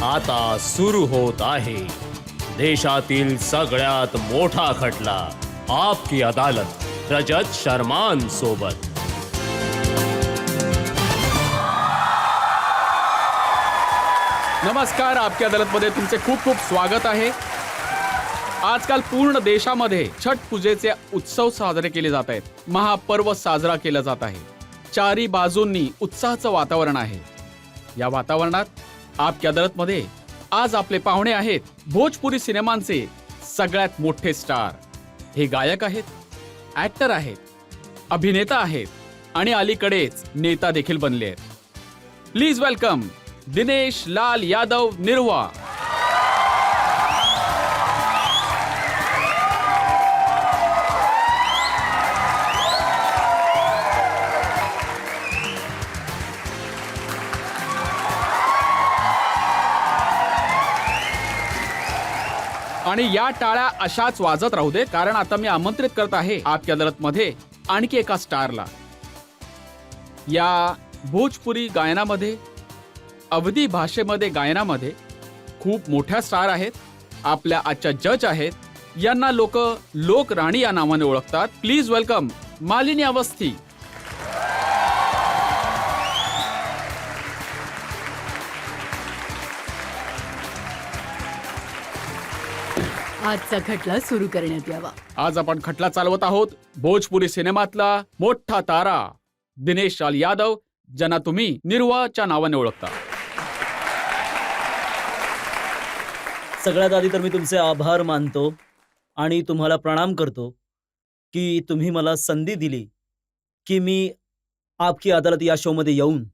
आता सुरू होत आहे देशातील सगळ्यात मोठा खटला आपकी अदालत रजत शर्मान सोबत। नमस्कार, आपकी अदालतमध्ये तुमचे खूप खूप स्वागत आहे। आजकाल पूर्ण देशामध्ये छठ पूजेचे उत्सव साजरे केले जात आहेत। महापर्व साजरा केला जात आहे। चारी बाजूंनी उत्साहाचं वातावरण आहे। या वातावरणात आपकी अदालतमध्ये आज आपले पाहुणे आहेत भोजपुरी सिनेमांचे सगळ्यात मोठे स्टार। हे गायक आहेत, ऍक्टर आहेत, अभिनेता आहेत आणि अलीकडेच नेता देखील बनले आहेत। Please welcome Dinesh Lal Yadav Nirahua. आणि या टाळ्या अशाच वाजत राहू दे, कारण आता मी आमंत्रित करत आहे आपकी अदालतमध्ये आणखी एका स्टारला। या भोजपुरी गायनामध्ये, अवधी भाषेमध्ये गायनामध्ये खूप मोठ्या स्टार आहेत। आपल्या आजच्या जज आहेत, यांना लोक राणी या नावाने ओळखतात। Please welcome Malini Awasthi. आजचा खटला सुरू करण्यात यावा। आज आपण खटला चालवत आहोत भोजपुरी सिनेमातला मोठा तारा दिनेश लाल यादव, ज्यांना तुम्ही निरहुआच्या नावाने ओळखता। सगळ्यात आधी तर मी तुमचे आभार मानतो आणि तुम्हाला प्रणाम करतो की तुम्ही मला संधी दिली की मी आपकी अदालत या शोमध्ये येऊन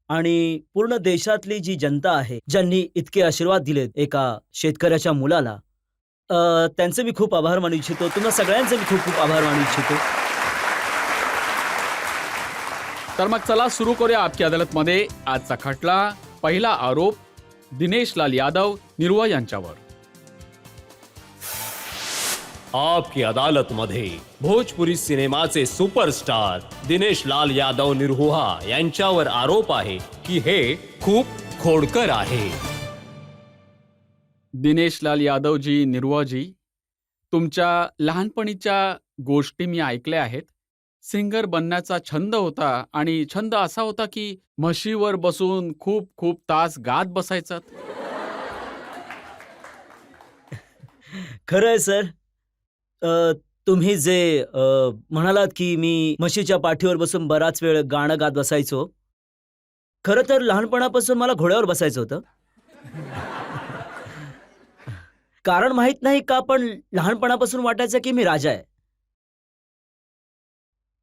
आणि पूर्ण देशातली जी जनता आहे, ज्यांनी इतके आशीर्वाद दिलेत एका शेतकऱ्याच्या मुलाला, त्यांचे मी खूप आभार मानू इच्छितो। तुम्हा सगळ्यांचे मी खूप खूप आभार मानू इच्छितो। तर मग चला सुरू करूया आपकी अदालतमध्ये आजचा खटला। पहिला आरोप दिनेश लाल यादव निरहुआ यांच्यावर। आपकी अदालत मध्ये भोजपुरी सिनेमाचे सुपरस्टार दिनेश लाल यादव निरहुआ यांच्यावर आरोप आहे की हे खूप खोडकर आहे। दिनेश लाल यादवजी, निरहुआजी, तुमच्या लहानपणीच्या गोष्टी मी ऐकल्या आहेत। सिंगर बनण्याचा छंद होता आणि छंद असा होता की म्हशीवर बसून खूप खूप तास गात बसायचात। खरं आहे सर, तुम्ही जे म्हणालात की मी म्हशीच्या पाठीवर बसून बराच वेळ गाणं गात बसायचो, खरं तर लहानपणापासून मला घोड्यावर बसायचं होतं। कारण माहित नाही का, पण लहानपणापासून वाटायचं की मी राजा आहे।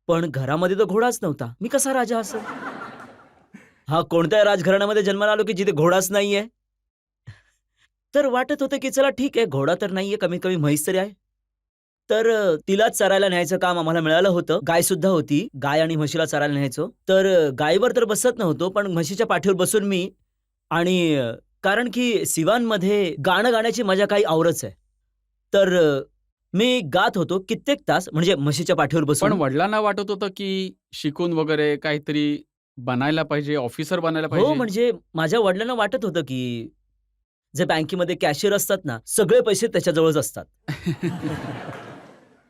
पण घरामध्ये तर घोडाच नव्हता, मी कसा राजा असेल? हा कोणत्या राजघराण्यामध्ये जन्माला आलो की जिथे घोडाच नाहीये? तर वाटत होतं की चला ठीक आहे, घोडा तर नाहीये, कमीत कमी म्हैस तरी आहे। तर तिलाच चरायला न्यायचं काम आम्हाला मिळालं होतं। गाय सुद्धा होती, गाय आणि म्हशीला चरायला न्यायचो। तर गायीवर तर बसत नव्हतो, पण म्हशीच्या पाठीवर बसून मी, आणि कारण की सिवानमध्ये गाणं गाण्याची मजा काही औरच आहे, तर मी गात होतो कित्येक तास, म्हणजे म्हशीच्या पाठीवर पण बसून। वडिलांना वाटत होतं की शिकून वगैरे काहीतरी बनायला पाहिजे, ऑफिसर बनायला हो, पाहिजे। म्हणजे माझ्या वडिलांना वाटत होतं की जे बँकेमध्ये कॅशियर असतात ना, सगळे पैसे त्याच्याजवळच असतात।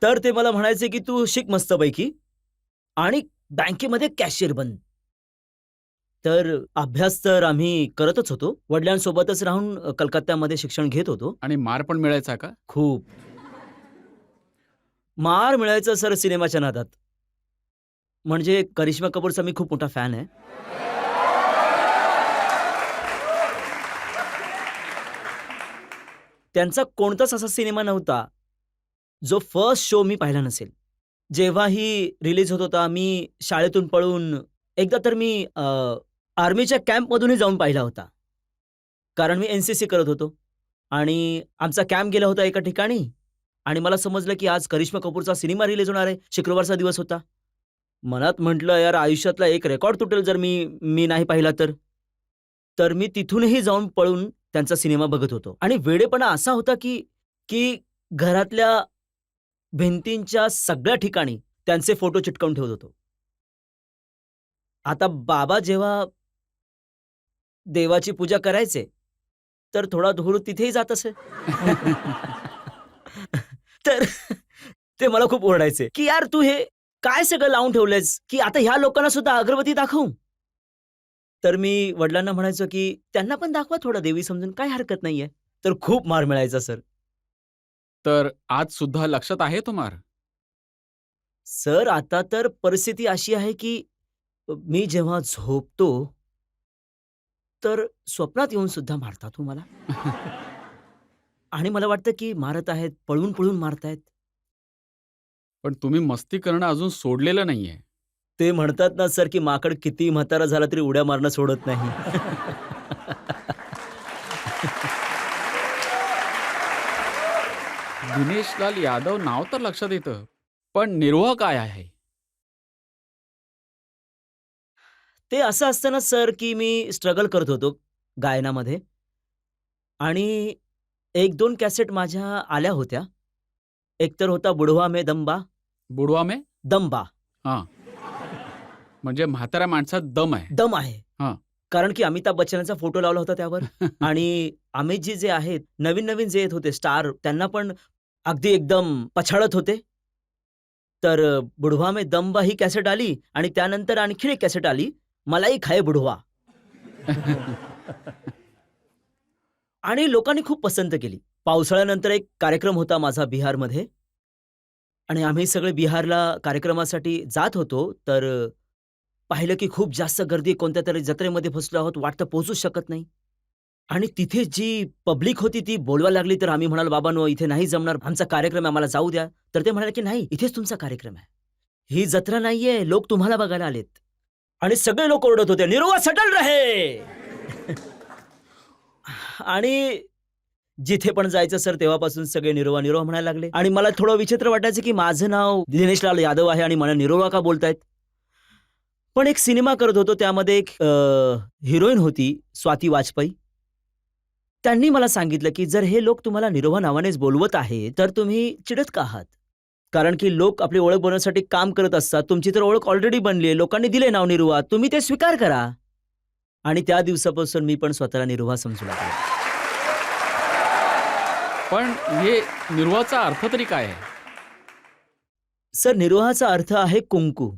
तर ते मला म्हणायचे की तू शिक मस्तपैकी आणि बँकेमध्ये कॅशियर बन। तर अभ्यास तर आम्ही करतच होतो, वडिलांसोबतच राहून कलकत्त्यामध्ये शिक्षण घेत होतो। आणि मार पण मिळायचा का? खूप मार मिळायचं सर सिनेमाच्या नादात। म्हणजे करिश्मा कपूरचा मी खूप मोठा फॅन आहे। त्यांचा कोणताच असा सिनेमा नव्हता जो फर्स्ट शो मी पाहिला नसेल। जेव्हाही रिलीज होत होता, मी शाळेतून पळून, एकदा तर मी आर्मीच्या कॅम्पमधूनही जाऊन पाहिला होता, कारण मी एनसीसी करत होतो आणि आमचा कॅम्प गेला होता एका ठिकाणी, आणि मला समजलं की आज करिश्मा कपूरचा सिनेमा रिलीज होणार आहे। शुक्रवारचा दिवस होता। मनात म्हटलं यार, आयुष्यातला एक रेकॉर्ड तुटेल जर मी नाही पाहिला तर मी तिथूनही जाऊन पळून त्यांचा सिनेमा बघत होतो। आणि वेडेपणा असा होता की की घरातल्या भिंतींच्या सगळ्या ठिकाणी त्यांचे फोटो चिटकवून ठेवत होतो। आता बाबा जेव्हा देवाची पूजा करायचे, तर थोडा धूर तिथेही जात असे. तर ते मला खूप ओरडायचे की यार तू हे काय सगळं लावून ठेवलंयस की आता ह्या लोकांना सुद्धा अगरबत्ती दाखवू. तर मी वडिलांना म्हणायचो की त्यांना पण दाखवा थोडं देवी समजून, काय हरकत नाहीये. तर खूप मार मिळायचा सर. तर आज सुद्धा लक्षात आहे तुम्हाला? सर आता तर परिस्थिती अशी आहे की मी जेव्हा झोपतो तर स्वप्नात येऊन सुद्धा मारतात हो मला. आणि मला वाटतं की मारत आहेत, पळून पळून मारतायत. पण तुम्ही मस्ती करणं अजून सोडलेलं नाहीये. ते म्हणतात ना सर की माकड किती म्हातारा झाला तरी उड्या मारणं सोडत नाही. दिनेश लाल यादव नाव तर लक्षात येतं, पण निर्वाह काय आहे? ते असं असतं ना सर की मी स्ट्रगल करत होतो गायनामध्ये आणि 1-2 कॅसेट माझ्या आल्या होत्या. एक तर होता बुढवा में दमबा, बुडवा में? दमबा, हां. म्हणजे म्हाताऱ्या माणसात दम आहे. दम आहे. हां. कारण की अमिताभ बच्चनचा फोटो लावला होता त्यावर. आणि अमितजी जे आहेत, नवीन-नवीन जे येत होते स्टार, त्यांना पण अगदी एकदम पछाडत होते. तर बुढवा में दमबा ही कॅसेट आली आणि त्यानंतर आणखीन एक कॅसेट आली, मलाई खाये बुढवा. आणि लोकांनी खूप पसंत केली. पावसाळ्यानंतर एक कार्यक्रम होता माझा बिहारमध्ये आणि आम्ही सगळे बिहारला कार्यक्रमासाठी जात होतो. तर पाहिलं की खूप जास्त गर्दी, कोणत्यातरी जत्रेमध्ये फसलो आहोत, वाटतं पोहोचूच शकत नाही. आणि तिथे जी पब्लिक होती ती बोलवायला लागली, तर आम्ही म्हणालो, "बाबांनो, इथे नाही जमणार. आमचा कार्यक्रम आहे, आम्हाला जाऊ द्या." तर ते म्हणाले की "नाही, इथेच तुमचा कार्यक्रम आहे. ही जत्रा नाहीये, लोक तुम्हाला बघायला आलेत." आणि सगळे लोक ओरडत होते, "निरोवा सटल रहे!" आणि जिथे पण जायचं सर तेव्हापासून सगळे निरोवा, निरोवा म्हणायला लागले. आणि मला थोडं विचित्र वाटायचं की माझं नाव दिनेश लाल यादव आहे आणि मला निरोवा का बोलतायत? पण एक सिनेमा करत होतो त्यामध्ये एक हिरोईन होती स्वाती वाजपेयी. त्यांनी मला सांगितलं की जर हे लोक तुम्हाला निरोवा नावानेच बोलवत आहे, तर तुम्ही चिडत का आहात? कारण की लोक आपली ओळख बनवण्यासाठी काम करत असतात. तुमची तर ओळख ऑलरेडी बनली आहे. लोकांनी दिले नाव निरोवा. तुम्ही ते स्वीकार करा. आणि त्या दिवसापासून मी पण स्वतःला निरोवा समजू लागलो. पण हे निर्वाहाचा अर्थ तरी काय आहे? सर निरोहाचा अर्थ आहे कुंकू.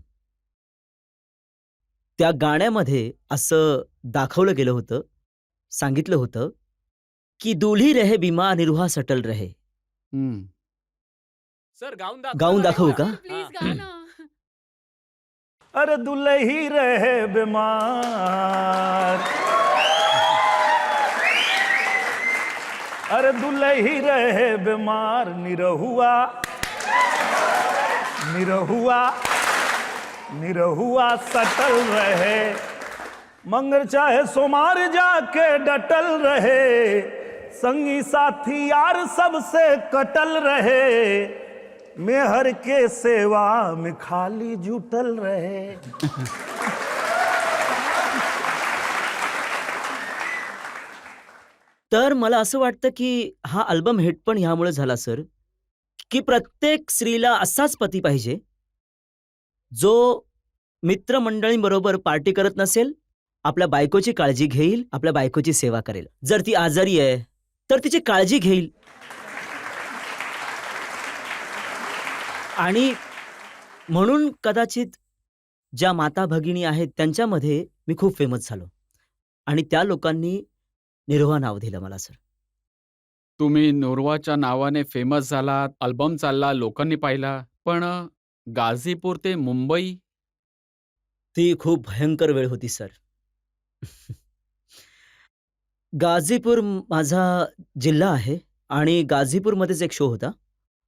त्या गाण्यामध्ये असं दाखवलं गेलं होतं, सांगितलं होतं, की "दूल्ही रहे बीमार निरोहा सटल रहे." हं. सर गाऊन दाखवा गाऊन ना दाखवू एकदा. का? प्लीज गा ना. अरे दुल्ही रहे बीमार, अरे दुल्ही रहे बीमार, निरहुआ निरहुआ निरहुआ सटल रहे, मंगर चाहे सोमार जाके डटल रहे, संगी साथी यार सबसे कटल रहे, मेहर के सेवा में खाली जुटल रहे. तर मला असं वाटतं, की हा अल्बम हिट पण ह्यामुळे झाला सर, की प्रत्येक स्त्रीला असाच पती पाहिजे, जो मित्रमंडळींबरोबर पार्टी करत नसेल, आपल्या बायकोची काळजी घेईल, आपल्या बायकोची सेवा करेल. जर ती आजारी आहे, तर तिची काळजी घेईल. आणि म्हणून कदाचित ज्या माता भगिनी आहेत त्यांच्यामध्ये मी खूप फेमस झालो. आणि त्या लोकांनी निरोहा नाव दिलं मला सर. तुम्ही नोरवाच्या नावाने फेमस झालात, अल्बम चालला, लोकांनी पाहिला. पण गाझीपूर ते मुंबई ती खूप भयंकर वेळ होती सर. गाझीपूर माझा जिल्हा आहे आणि गाझीपूरमध्येच एक शो होता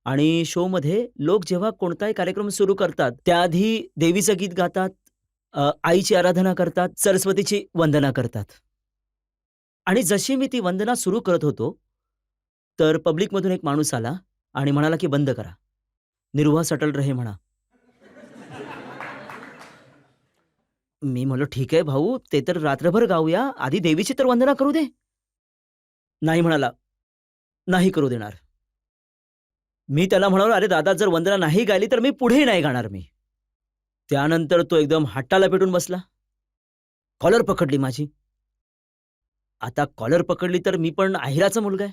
आणि शोमध्ये लोक जेव्हा कोणताही कार्यक्रम सुरू करतात, त्याआधी देवीचं गीत गातात, आईची आराधना करतात, सरस्वतीची वंदना करतात. आणि जशी मी ती वंदना सुरू करत होतो, तर पब्लिकमधून एक माणूस आला आणि म्हणाला, की "बंद करा. निरुहा सटल रहे म्हणा." मी म्हणलो, "ठीक आहे भाऊ, ते तर रात्रभर गाऊया. आधी देवीची तर वंदना करू दे." नाही म्हणाला, "नाही करू देणार." मी त्याला म्हणालो, "अरे दादा, जर वंदना नाही गायली तर मी पुढेही नाही गाणार मी." त्यानंतर तो एकदम हट्टाला पेटून बसला. कॉलर पकडली माझी. आता कॉलर पकडली तर मी पण अहिराचा मुलगा आहे.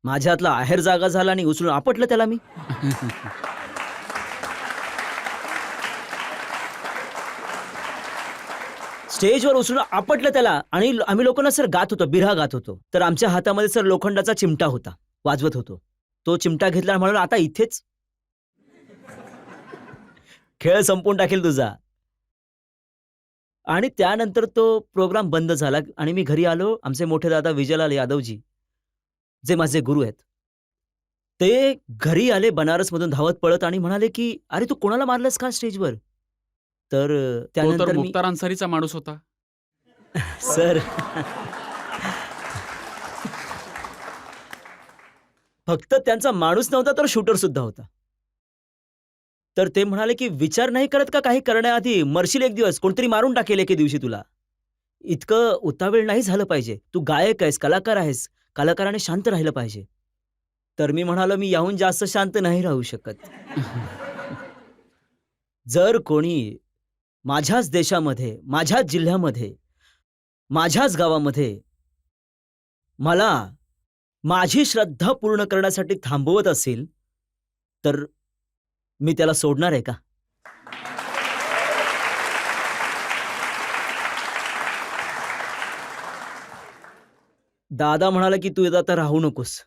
माझ्या हातला आहेर जागा झाला आणि उचलून आपटलं त्याला मी. स्टेजवर उचलून आपटलं त्याला आणि आम्ही लोकांना सर गात होतो, बिरहा गात होतो. तर आमच्या हातामध्ये सर लोखंडाचा चिमटा होता, वाजवत होतो. तो चिमटा घेतला म्हणून आता इथेच खेळ संपवून टाकेल तुझा. आणि त्यानंतर तो प्रोग्राम बंद झाला आणि मी घरी आलो. आमचे मोठे दादा विजयलाल यादवजी, जे माझे गुरु आहेत, ते घरी आले बनारसमधून धावत पळत आणि म्हणाले की अरे तू कोणाला मारलंस का स्टेजवर? तर तो तर त्यानंतर मी मुख्तार अन्सारीचा माणूस होता. सर फक्त त्यांचा माणूस नव्हता तर शूटर सुद्धा होता. तर ते म्हणाले की विचार नाही करत का काही करण्याआधी मरशील एक दिवस, कोणतरी मारून टाकेल एके दिवशी तुला. इतकं उतावीळ नाही झालं पाहिजे. तू गायक आहेस, कलाकार आहेस, कलाकाराने शांत राहिलं पाहिजे. तर मी म्हणालो मी याहून जास्त शांत नाही राहू शकत. जर कोणी माझ्याच देशामध्ये, माझ्याच जिल्ह्यामध्ये, माझ्याच गावामध्ये मला माझी श्रद्धा पूर्ण करण्यासाठी थांबवत असेल, तर मी त्याला सोडणार आहे का? दादा म्हणाला की तू इथं आता राहू नकोस.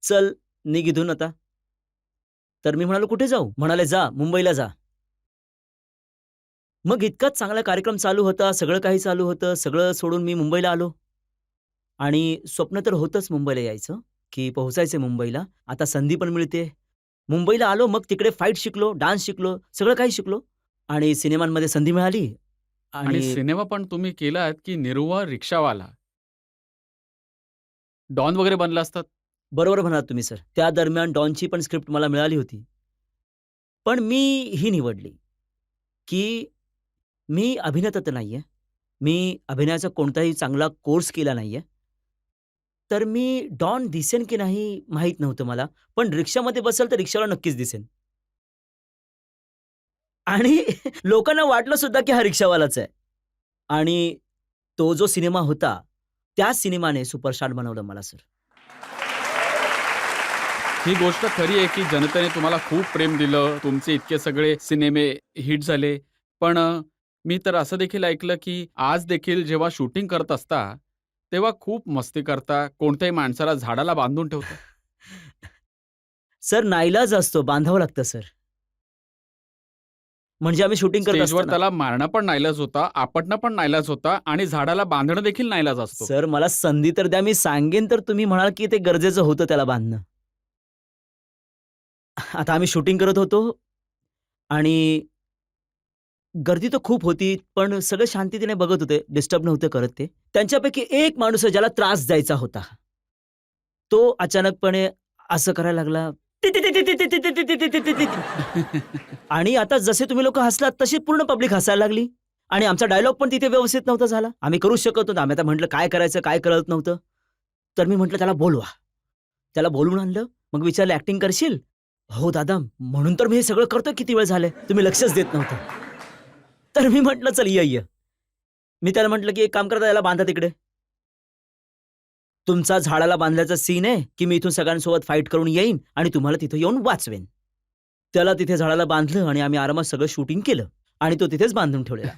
चल निघ इथून आता. तर मी म्हणालो कुठे जाऊ? म्हणाले जा मुंबईला जा. मग इतकाच चांगला कार्यक्रम चालू होता, सगळं काही चालू होतं. सगळं सोडून मी मुंबईला आलो. आणि स्वप्न तर होतंच मुंबईला यायचं, की पोहोचायचं मुंबईला. आता संधी पण मिळते. मुंबईला आलो, मग तिकडे फाईट शिकलो, डान्स शिकलो, सगळं काही शिकलो. आणि सिनेमांमध्ये संधी मिळाली. आणि आणि सिनेमा पण तुम्ही केलात की निरुवा रिक्षावाला. डॉन वगैरे बनला असतात. बरोबर म्हणालात तुम्ही सर. त्या दरम्यान डॉनची पण स्क्रिप्ट मला मिळाली होती. पण मी ही निवडली, की मी अभिनेता तर नाहीये. मी अभिनयाचा कोणताही चांगला कोर्स केला नाहीये. तर मी डॉन दिसेन की नाही माहीत नव्हतं मला. पण रिक्षामध्ये बसेल तर रिक्षावाला नक्कीच दिसेन. आणि लोकांना वाटलं सुद्धा की हा रिक्षावालाच आहे. आणि तो जो सिनेमा होता, त्या सिनेमाने सुपरस्टार बनवलं मला सर. ही गोष्ट खरी आहे की जनतेने तुम्हाला खूप प्रेम दिलं. तुमचे इतके सगळे सिनेमे हिट झाले. पण मी तर असं देखील ऐकलं की आज देखील जेव्हा शूटिंग करत असता, तेव्हा खूप मस्ती करता. कोणत्याही माणसाला झाडाला बांधून ठेवता. सर नाईलाज असतो, बांधावं लागतं सर. म्हणजे आम्ही शूटिंग करत स्टेजवर असताना त्याला मारणं पण नाईलाज होता, आपटणं पण नाईलाज होता आणि झाडाला बांधणं देखील नाईलाज असतो. सर मला संधी तर द्या, मी सांगेन तर तुम्ही म्हणाल की ते गरजेचं होतं त्याला बांधणं. आता आम्ही शूटिंग करत होतो आणि गर्दी तर खूप होती, पण सगळे शांततेने बघत होते, डिस्टर्ब नव्हते करत ते. त्यांच्यापैकी एक माणूस आहे ज्याला त्रास द्यायचा होता. तो अचानकपणे असं करायला लागला. आणि आता जसे तुम्ही लोकं हसलात तशी पूर्ण पब्लिक हसायला लागली. आणि आमचा डायलॉग पण तिथे व्यवस्थित नव्हता झाला. आम्ही करूच शकत नव्हतो. आम्ही आता म्हटलं काय करायचं, काय कळत नव्हतं. तर मी म्हटलं त्याला बोलवा. त्याला बोलवून आणलं. मग विचारलं ॲक्टिंग करशील? हो दादा, म्हणून तर मी हे सगळं करतोय किती वेळ झालंय. तुम्ही लक्षच देत नव्हतं. तर मी म्हटलं चल ये. मी त्याला म्हटलं की एक काम करा, याला बांधा तिकडे. तुमचा झाडाला बांधल्याचा सीन आहे, की मी इथून सगळ्यांसोबत फाईट करून येईन आणि तुम्हाला तिथे येऊन वाचवेन. त्याला तिथे झाडाला बांधलं आणि आम्ही आरामात सगळं शूटिंग केलं आणि तो तिथेच बांधून ठेवलेला.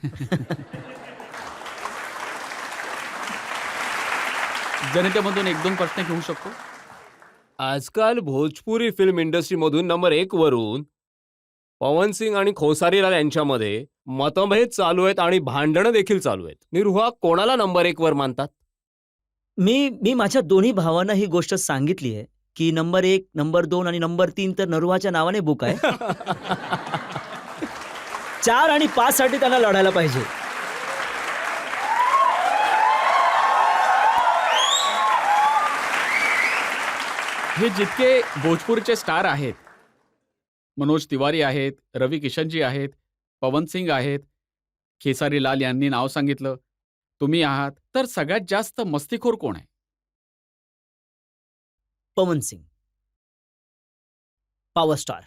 जनतेमधून 1-2 प्रश्न घेऊ शकतो. आजकाल भोजपुरी फिल्म इंडस्ट्रीमधून नंबर 1 वरून पवन सिंग आणि खोसारीलाल यांच्यामध्ये मतभेद चालू आहेत आणि भांडणं देखील चालू आहेत. निरुहा कोणाला नंबर 1 वर मानतात? मी माझ्या दोन्ही भावांना ही गोष्ट सांगितली आहे, की नंबर 1, नंबर 2 आणि नंबर 3 तर नरुहाच्या नावाने बुक आहे. 4 आणि 5 साठी त्यांना लढायला पाहिजे. हे जितके भोजपुरचे स्टार आहेत, मनोज तिवारी आहेत, रवी किशनजी आहेत, पवन सिंग आहेत, खेसारी लाल यांनी नाव सांगितलं, तुम्ही आहात, तर सगळ्यात जास्त मस्तीखोर कोण आहे? पवन सिंग, पॉवर स्टार.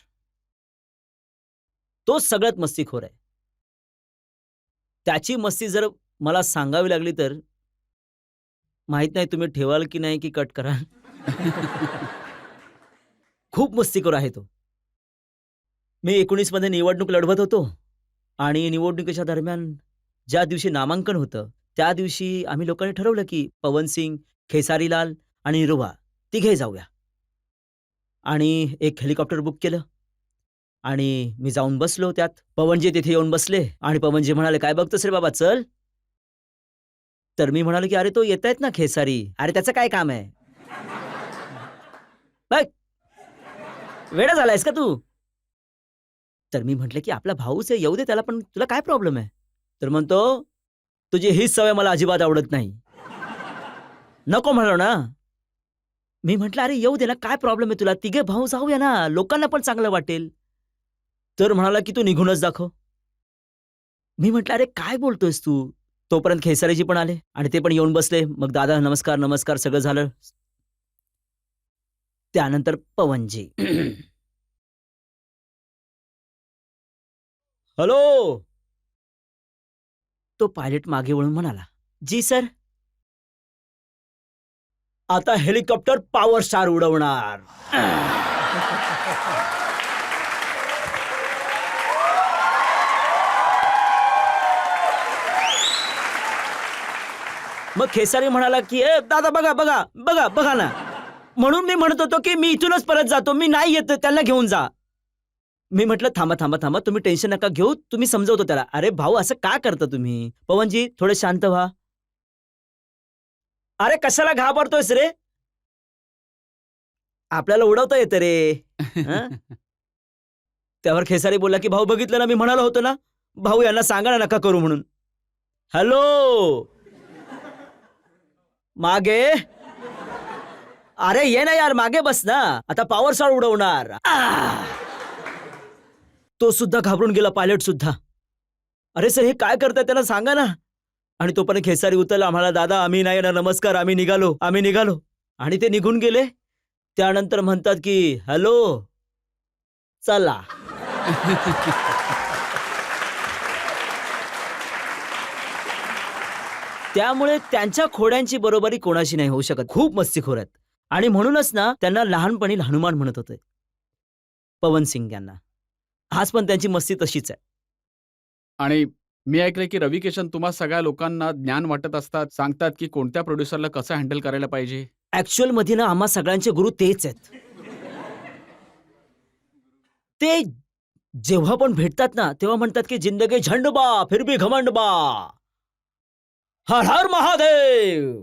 तो सगळ्यात मस्तीखोर आहे. त्याची मस्ती जर मला सांगावी लागली तर माहित नाही तुम्ही ठेवाल की नाही की कट कराल. खूप मस्तीखोर आहे तो. मी 19 मध्ये निवडणूक लढवत होतो आणि निवडणुकीच्या दरम्यान ज्या दिवशी नामांकन होतं त्या दिवशी आम्ही लोकांनी ठरवलं की पवन सिंग, खेसारीलाल आणि निरुबा तिघे जाऊया. आणि एक हेलिकॉप्टर बुक केलं आणि मी जाऊन बसलो त्यात. पवनजी तिथे येऊन बसले आणि पवनजी म्हणाले, "काय बघतोस रे बाबा, चल." तर मी म्हणालो की "अरे तो येतायत ना खेसारी, अरे त्याचं काय काम आहे?" "बघ, वेडा झालायस का तू?" तर मी म्हटलं की "आपला भाऊच आहे, येऊ दे त्याला, पण तुला काय प्रॉब्लेम आहे?" तर म्हणतो, "तुझी हीच सवय मला अजिबात आवडत नाही." नको म्हणालो ना. मी म्हटलं, "अरे येऊ दे ना, काय प्रॉब्लेम आहे तुला? तिघे भाऊ जाऊया ना, लोकांना पण चांगलं वाटेल." तर म्हणाला की "तू निघूनच दाखव." मी म्हटलं, "अरे काय बोलतोयस तू?" तोपर्यंत खेसारीजी पण आले आणि ते पण येऊन बसले. मग दादा नमस्कार, नमस्कार सगळं झालं. त्यानंतर पवनजी. "हॅलो." तो पायलट मागे वळून म्हणाला, "जी सर." "आता हेलिकॉप्टर पॉवर स्टार उडवणार." मग खेसारी म्हणाला की "ए दादा बघा बघा बघा बघा ना." म्हणून मी म्हणत होतो की मी इथूनच परत जातो, मी नाही येत, त्यांना घेऊन जा. मी म्हटलं थांबा थांबा थांबा, तुम्ही टेन्शन नका घेऊ, तुम्ही समजवतो त्याला. "अरे भाऊ असं का करता तुम्ही? पवनजी थोडे शांत व्हा." "अरे कशाला घाबरतोयस रे? आपल्याला उडवता येतं रे." हं? त्यावर खेसारी बोलला की "भाऊ बघितलं ना, मी म्हणालो होतो ना, भाऊ यांना सांगा ना नका करू म्हणून." "हॅलो मागे, अरे ये ना यार, मागे बस ना, आता पॉवर स्टार उडवणार." तो सुद्धा घाबरून गेला, पायलट सुद्धा. "अरे सर हे काय करताय, त्याला सांगा ना." आणि तोपर्यंत खेसारी उतरला, आम्हाला "दादा आम्ही नाही येणार, नमस्कार, आम्ही निघालो, आम्ही निघालो." आणि ते निघून गेले. त्यानंतर म्हणतात की "हॅलो चला." त्यामुळे त्यांच्या खोड्यांची बरोबरी कोणाशी नाही होऊ शकत. खूप मस्तीखोर आहेत. आणि म्हणूनच ना त्यांना लहानपणी हनुमान म्हणत होते, पवन सिंग यांना. आज पण त्यांची मस्ती तशीच आहे. आणि मी ऐकलंय की रवी किशन तुम्हा सगळ्या लोकांना ज्ञान वाटत असतात, सांगतात की कोणत्या प्रोड्युसरला कसं हँडल करायला पाहिजे. ऍक्च्युअल मध्ये ना आम्हा सगळ्यांचे गुरु तेच आहेत. ते जेव्हा पण भेटतात ना तेव्हा म्हणतात की जिंदगी झंड बा फिर भी घमंड बा, हर हर महादेव.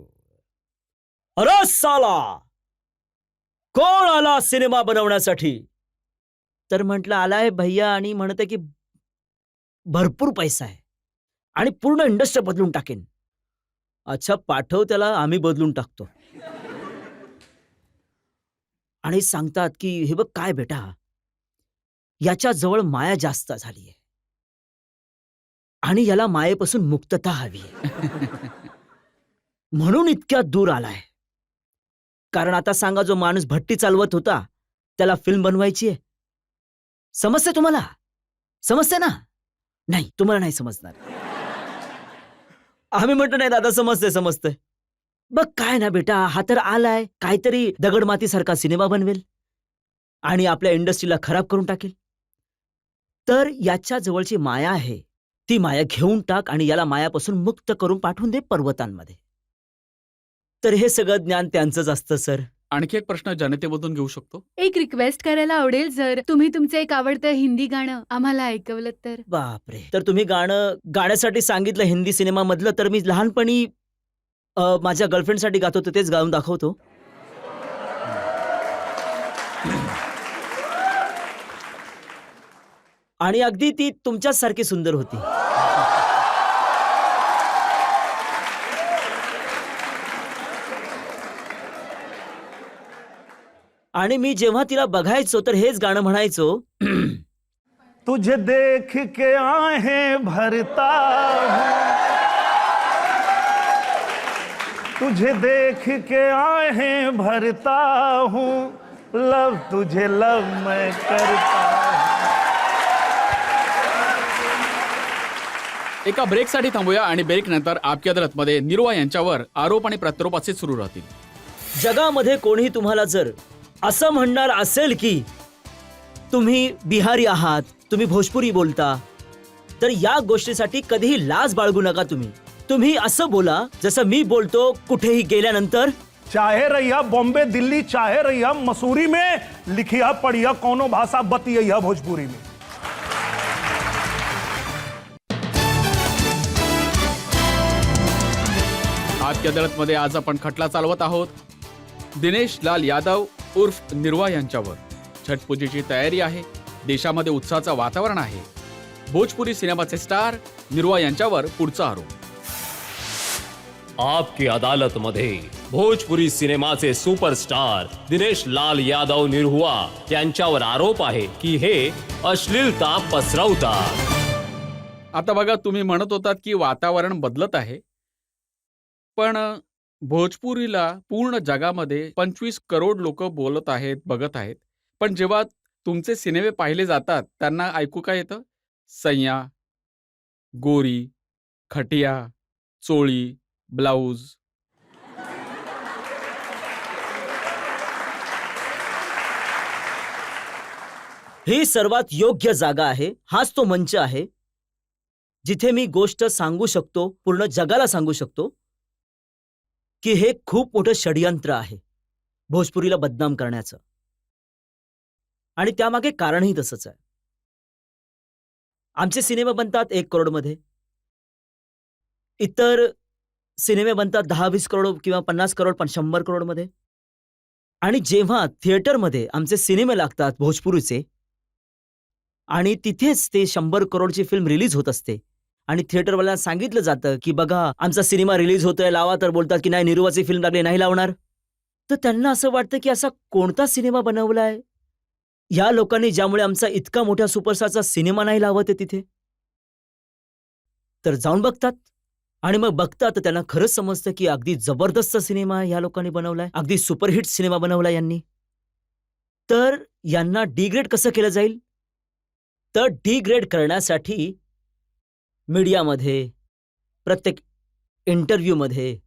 अरे साला कोण आला सिनेमा बनवण्यासाठी? तर म्हटलं आलाय भैया आणि म्हणत आहे की भरपूर पैसा आहे आणि पूर्ण इंडस्ट्री बदलून टाकेन. अच्छा पाठव त्याला, आम्ही बदलून टाकतो. आणि सांगतात की हे बघ काय बेटा, याच्या जवळ माया जास्त झालीये आणि याला मायेपासून मुक्तता हवी आहे. म्हणून इतक्या दूर आलाय. कारण आता सांगा, जो माणूस भट्टी चालवत होता त्याला फिल्म बनवायची आहे. समजते तुम्हाला? समजते ना? नाही, तुम्हाला नाही समजणार. आम्ही म्हणतो नाही दादा समजते समजते. बघ काय ना बेटा, हा तर आलाय काहीतरी दगडमाती सारखा सिनेमा बनवेल आणि आपल्या इंडस्ट्रीला खराब करून टाकेल. तर याच्या जवळची माया आहे, ती माया घेऊन टाक आणि याला मायापासून मुक्त करून पाठवून दे पर्वतांमध्ये. तर हे सगळं ज्ञान त्यांचंच असतं सर. आणखी एक प्रश्न जनतेमधून घेऊ शकतो. एक रिक्वेस्ट करायला आवडेल, जर तुम्ही तुमचं एक आवडतं हिंदी गाणं आम्हाला ऐकवलं तर. बापरे. तर तुम्ही गाणं गाण्यासाठी सांगितलं हिंदी सिनेमामधलं, तर मी लहानपणी माझ्या गर्लफ्रेंडसाठी गात होतो, तेच गाऊन दाखवतो. आणि अगदी ती तुमच्याच सारखी सुंदर होती. आणि मी जेव्हा तिला बघायचो तर हेच गाणं म्हणायचो. तुझे देख के आहें भरता हूँ, तुझे देख के आहें भरता हूँ, लव तुझे लव मैं करता हूँ. एका ब्रेकसाठी थांबूया आणि ब्रेक नंतर आपकी अदालतमध्ये निरुआ यांच्यावर आरोप आणि प्रत्यारोप असे सुरू राहतील. जगामध्ये कोणी तुम्हाला जर असं म्हणणार असेल की तुम्ही बिहारी आहात, तुम्ही भोजपुरी बोलता, तर या गोष्टीसाठी कधीही लाज बाळगू नका. तुम्ही असं बोला जसं मी बोलतो कुठेही गेल्यानंतर. चाहे रहिया बॉम्बे दिल्ली, चाहे रहिया मसूरी में, लिखिया पढ़िया कोनो भाषा बतिया भोजपुरी में. आपकी अदालतमध्ये आज आपण खटला चालवत आहोत दिनेश लाल यादव उर्फ निरुआ यांच्यावर. छठ पूजेची तयारी आहे, देशामध्ये उत्साहाचं वातावरण आहे. भोजपुरी सिनेमाचे स्टार निरुआ यांच्यावर पुढचा आरोप. आपकी अदालत मध्ये भोजपुरी सिनेमाचे सुपरस्टार दिनेश लाल यादव निरहुआ यांच्यावर आरोप आहे की हे अश्लीलता पसरवतात. आता बघा, तुम्ही म्हणत होतात की वातावरण बदलत आहे, पण भोजपुरीला पूर्ण जगामध्ये 25 करोड लोक बोलत आहेत, बघत आहेत. पण जेव्हा तुमचे सिनेमे पाहिले जातात त्यांना ऐकू काय येतं? सैया, गोरी, खटिया, चोळी, ब्लाऊज. ही सर्वात योग्य जागा आहे, हाच तो मंच आहे जिथे मी गोष्ट सांगू शकतो, पूर्ण जगाला सांगू शकतो की हे खूप मोठं षडयंत्र आहे भोजपुरीला बदनाम करण्याचं. आणि त्यामागे कारणही तसंच आहे. आमचे सिनेमे बनतात 1 करोडमध्ये, इतर सिनेमे बनतात 10-20 करोड किंवा 50 करोड, 100 करोडमध्ये. आणि जेव्हा थिएटरमध्ये आमचे सिनेमे लागतात भोजपुरीचे आणि तिथेच ते 100 करोडची फिल्म रिलीज होत असते आणि थिएटरवाल्यांना सांगितलं जातं की बघा आमचा सिनेमा रिलीज होतोय, लावा, तर बोलतात की नाही, निरुआची फिल्म लागली, नाही लावणार. तर त्यांना असं वाटतं की असा कोणता सिनेमा बनवलाय या लोकांनी ज्यामुळे आमचा इतका मोठ्या सुपरस्टारचा सिनेमा नाही लावत आहे तिथे. तर जाऊन बघतात आणि मग बघतात तर त्यांना खरंच समजतं की अगदी जबरदस्त सिनेमा या लोकांनी बनवलाय, अगदी सुपरहिट सिनेमा बनवलाय यांनी. तर यांना डिग्रेड कसं केलं जाईल? तर डिग्रेड करण्यासाठी मीडियामध्ये, प्रत्येक इंटरव्ह्यूमध्ये,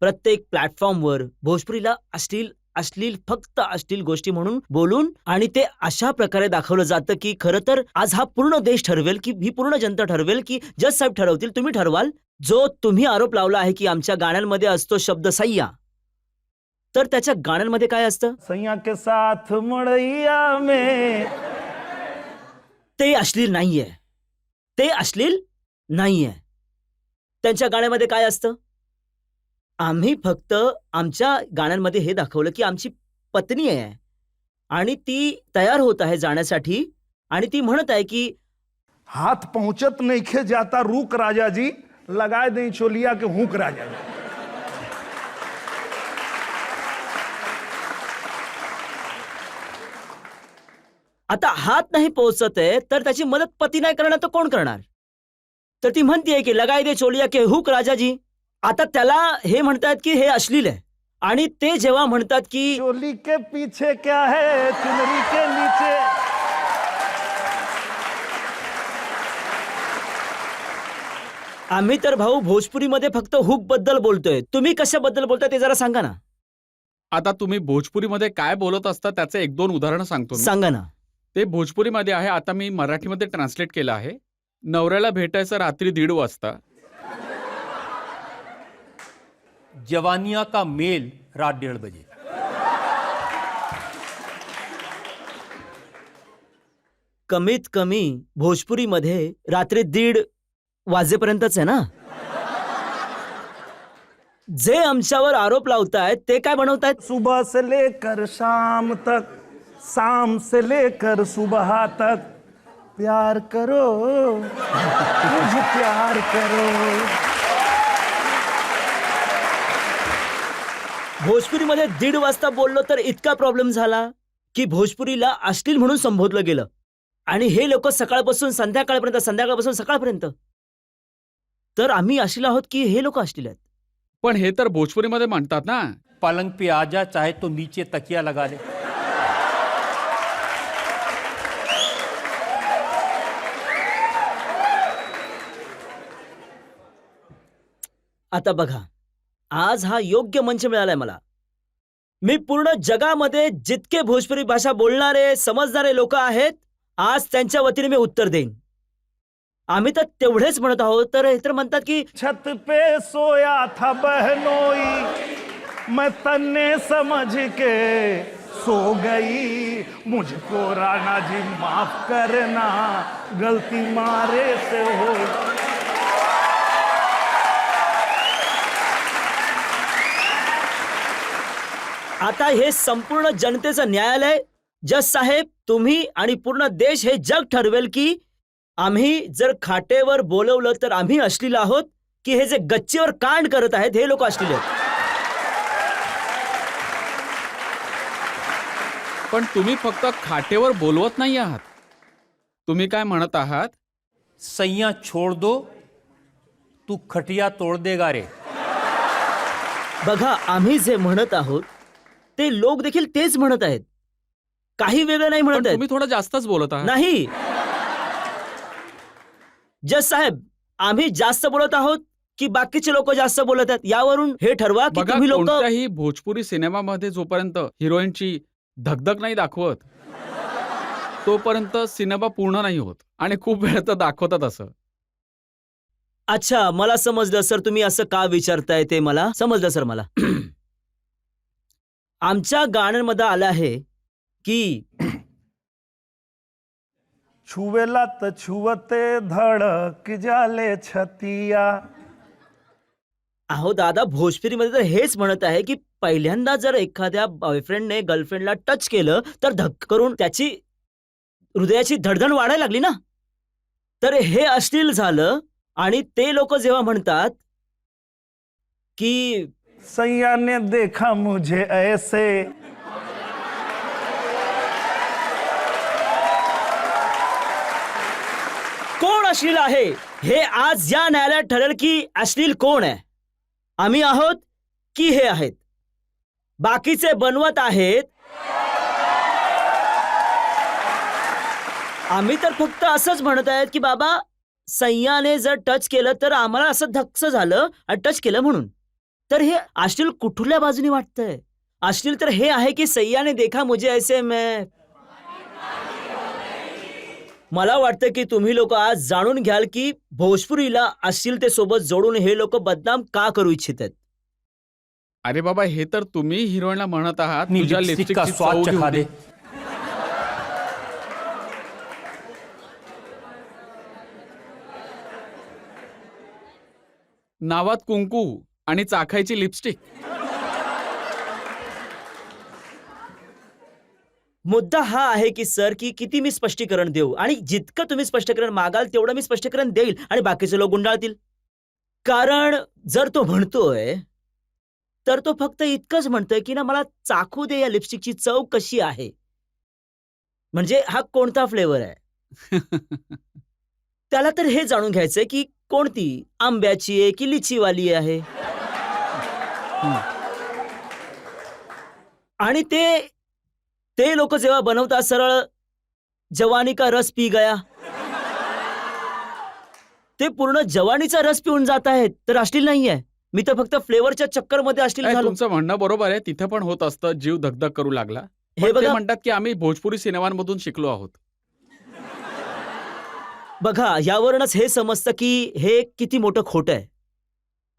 प्रत्येक प्लॅटफॉर्मवर भोजपुरीला अश्लील फक्त अश्लील गोष्टी म्हणून बोलून आणि ते अशा प्रकारे दाखवलं जातं की खरं तर आज हा पूर्ण देश ठरवेल, की ही पूर्ण जनता ठरवेल, की जज साहेब ठरवतील, तुम्ही ठरवाल. जो तुम्ही आरोप लावला आहे की आमच्या गाण्यांमध्ये असतो शब्द सय्या, तर त्याच्या गाण्यांमध्ये काय असतं? सैया के साथ मड़ैया में. ते अश्लील नाहीये, ते अश्लील नाहीये. त्यांच्या गाण्यामध्ये काय असतं? आम्ही फक्त आमच्या गाण्यांमध्ये हे दाखवलं की आमची पत्नी आहे आणि ती तयार होत आहे जाण्यासाठी आणि ती म्हणत आहे की हाथ पहुंचत नहीं खे जाता रूक राजा जी, लगाए दें चोलिया के हुक राजा जी. आता हात नाही पोहोचत आहे तर त्याची मदत पती नाही करणार तर कोण करणार? तर ती म्हणतीये की लगाय दे चोलिया के हुक राजाजी. आता त्याला हे म्हणतात की हे अश्लील आहे आणि ते जेव्हा म्हणतात की चोली के पीछे क्या है, चुनरी के नीचे. आम्ही तर भाऊ भोजपुरीमध्ये फक्त हुक बद्दल बोलतोय, तुम्ही कशाबद्दल बोलताय ते जरा सांगा ना. आता तुम्ही भोजपुरीमध्ये काय बोलत असता त्याचे 1-2 उदाहरणं सांगतो मी. सांगा ना. ते भोजपुरीमध्ये आहे, आता मी मराठीमध्ये ट्रान्सलेट केलं आहे. नवऱ्याला भेटायचं रात्री 1:30 वाजता. जवानिया का मेल रात 1:30 बजे. कमीत कमी भोजपुरीमध्ये रात्री 1:30 वाजेपर्यंतच आहे ना. जे आमच्यावर आरोप लावतायत ते काय बनवतायत? सुबह से लेकर शाम तक, शाम से लेकर सुबह तक प्यार करो, मुझे प्यार करो. भोजपुरीमध्ये 1:30 वाजता बोललो तर इतका प्रॉब्लेम झाला की भोजपुरीला अश्लील म्हणून संबोधलं गेलं आणि हे लोक सकाळपासून संध्याकाळपर्यंत, संध्याकाळपासून सकाळपर्यंत. तर आम्ही अश्लील आहोत की हे लोक अश्लील आहेत? पण हे तर भोजपुरीमध्ये म्हणतात ना. पलंग पे आजा, चाहे तो नीचे तकिया लगा ले. आता बघा, आज हा योग्य मंच मिळालाय मला. मी पूर्ण जगामध्ये जितके भोजपुरी भाषा बोलणारे समजणारे लोक आहेत, आज त्यांच्या वतीने मी उत्तर देईन. आम्ही तर तेवढेच म्हणत आहोत, तर हे तर म्हणतात की छत पे सोया था बहनोई, मैं तन्ने समझ के सो गई, मुझको राणा जी माफ करना, गलती मारे से हो. आता हे संपूर्ण जनतेचं न्यायालय. जज साहेब, तुम्ही आणि पूर्ण देश हे जग ठरवेल की आम्ही जर खाटेवर बोलवलं तर आम्ही अश्लील आहोत, की हे जे गच्चीवर कांड करत आहेत हे लोक अश्लील आहेत. पण तुम्ही फक्त खाटेवर बोलवत नाही आहात. तुम्ही काय म्हणत आहात? सैया छोड़ दो, तू खटिया तोड़ देगा रे. बघा, आम्ही जे म्हणत आहोत ते लोक देखील तेच म्हणत आहेत. काही वेगळं नाही पण म्हणत आहेत. तुम्ही थोडं जास्तच बोलत आहात. नाही. जज साहेब, आम्ही जास्त बोलत आहोत की बाकीचे लोक जास्त बोलत आहेत, यावरून हे ठरवा की बघा, तुम्ही लोक. कोणत्याही भोजपुरी सिनेमामध्ये जोपर्यंत हिरोईनची धगधग नाही दाखवत तोपर्यंत सिनेमा पूर्ण नाही होत. आणि खूप वेळ तर दाखवतात असं. अच्छा, मला समजलं सर, तुम्ही असं का विचारताय ते मला समजलं सर. मला आमच्या गाण्यांमध्ये आलं आहे की छुवेला त छुवते धड़क जाले छतिया. अहो दादा, भोजपुरीमध्ये तर हेच म्हणत आहे की पहिल्यांदा जर एखाद्या बॉयफ्रेंडने गर्लफ्रेंडला टच केलं तर धक्क करून त्याची हृदयाची धडधड वाढायला लागली ना. तर हे अश्लील झालं. आणि ते लोक जेव्हा म्हणतात की सैया ने देखा मुझे ऐसे, कोण अश्लील आहे हे आज या न्यायालयात ठरेल की अश्लील कोण आहे. आम्ही आहोत की हे आहेत. बाकीचे बनवत आहेत. आम्ही तर फक्त असंच म्हणत आहेत की बाबा, सैयाने जर टच केलं तर आम्हाला असं धक्स झालं आणि टच केलं म्हणून. तर हे अश्लील कुठल्या बाजूने वाटतंय? अश्लील तर हे आहे की सैयाने देखा मुझे ऐसे मैं. मला वाटतं की तुम्ही लोक आज जाणून घ्याल की भोजपुरीला अश्लीलतेसोबत जोडून हे लोक बदनाम का करू इच्छित आहेत. अरे बाबा, हे तर तुम्ही हिरोईनला म्हणत आहात अपनी तुझ्या लिपस्टिक का लिपस्टिकची स्वाद चव घेऊ चखा दे. दे. नावात कुंकू आणि चाखायची लिपस्टिक. मुद्दा हा आहे की सर की किती मी स्पष्टीकरण देऊ, आणि जितकं तुम्ही स्पष्टीकरण मागाल तेवढं मी स्पष्टीकरण देईल आणि बाकीचे लोक गुंडाळतील. कारण जर तो म्हणतोय तर तो फक्त इतकंच म्हणतोय की ना मला चाखू दे या लिपस्टिकची चव कशी आहे, म्हणजे हा कोणता फ्लेवर आहे. त्याला तर हे जाणून घ्यायचंय की कोणती, आंब्याची आहे की लिचीवाली आहे. आणि ते लोक जेव्हा बनवतात सरळ जवानी का रस पी गया, ते पूर्ण जवानीचा रस पिऊन जात आहेत. तर अश्लील नाहीये. मी तर फक्त फ्लेवरच्या चक्करमध्ये अश्लील काय, झालो. तुमचं म्हणणं बरोबर आहे. तिथं पण होत असतं, जीव धगधग करू लागला. हे पण ते बघा, म्हणतात की आम्ही भोजपुरी सिनेमांमधून शिकलो आहोत. बघा, यावरूनच हे समजतं की हे किती मोठं खोटं आहे.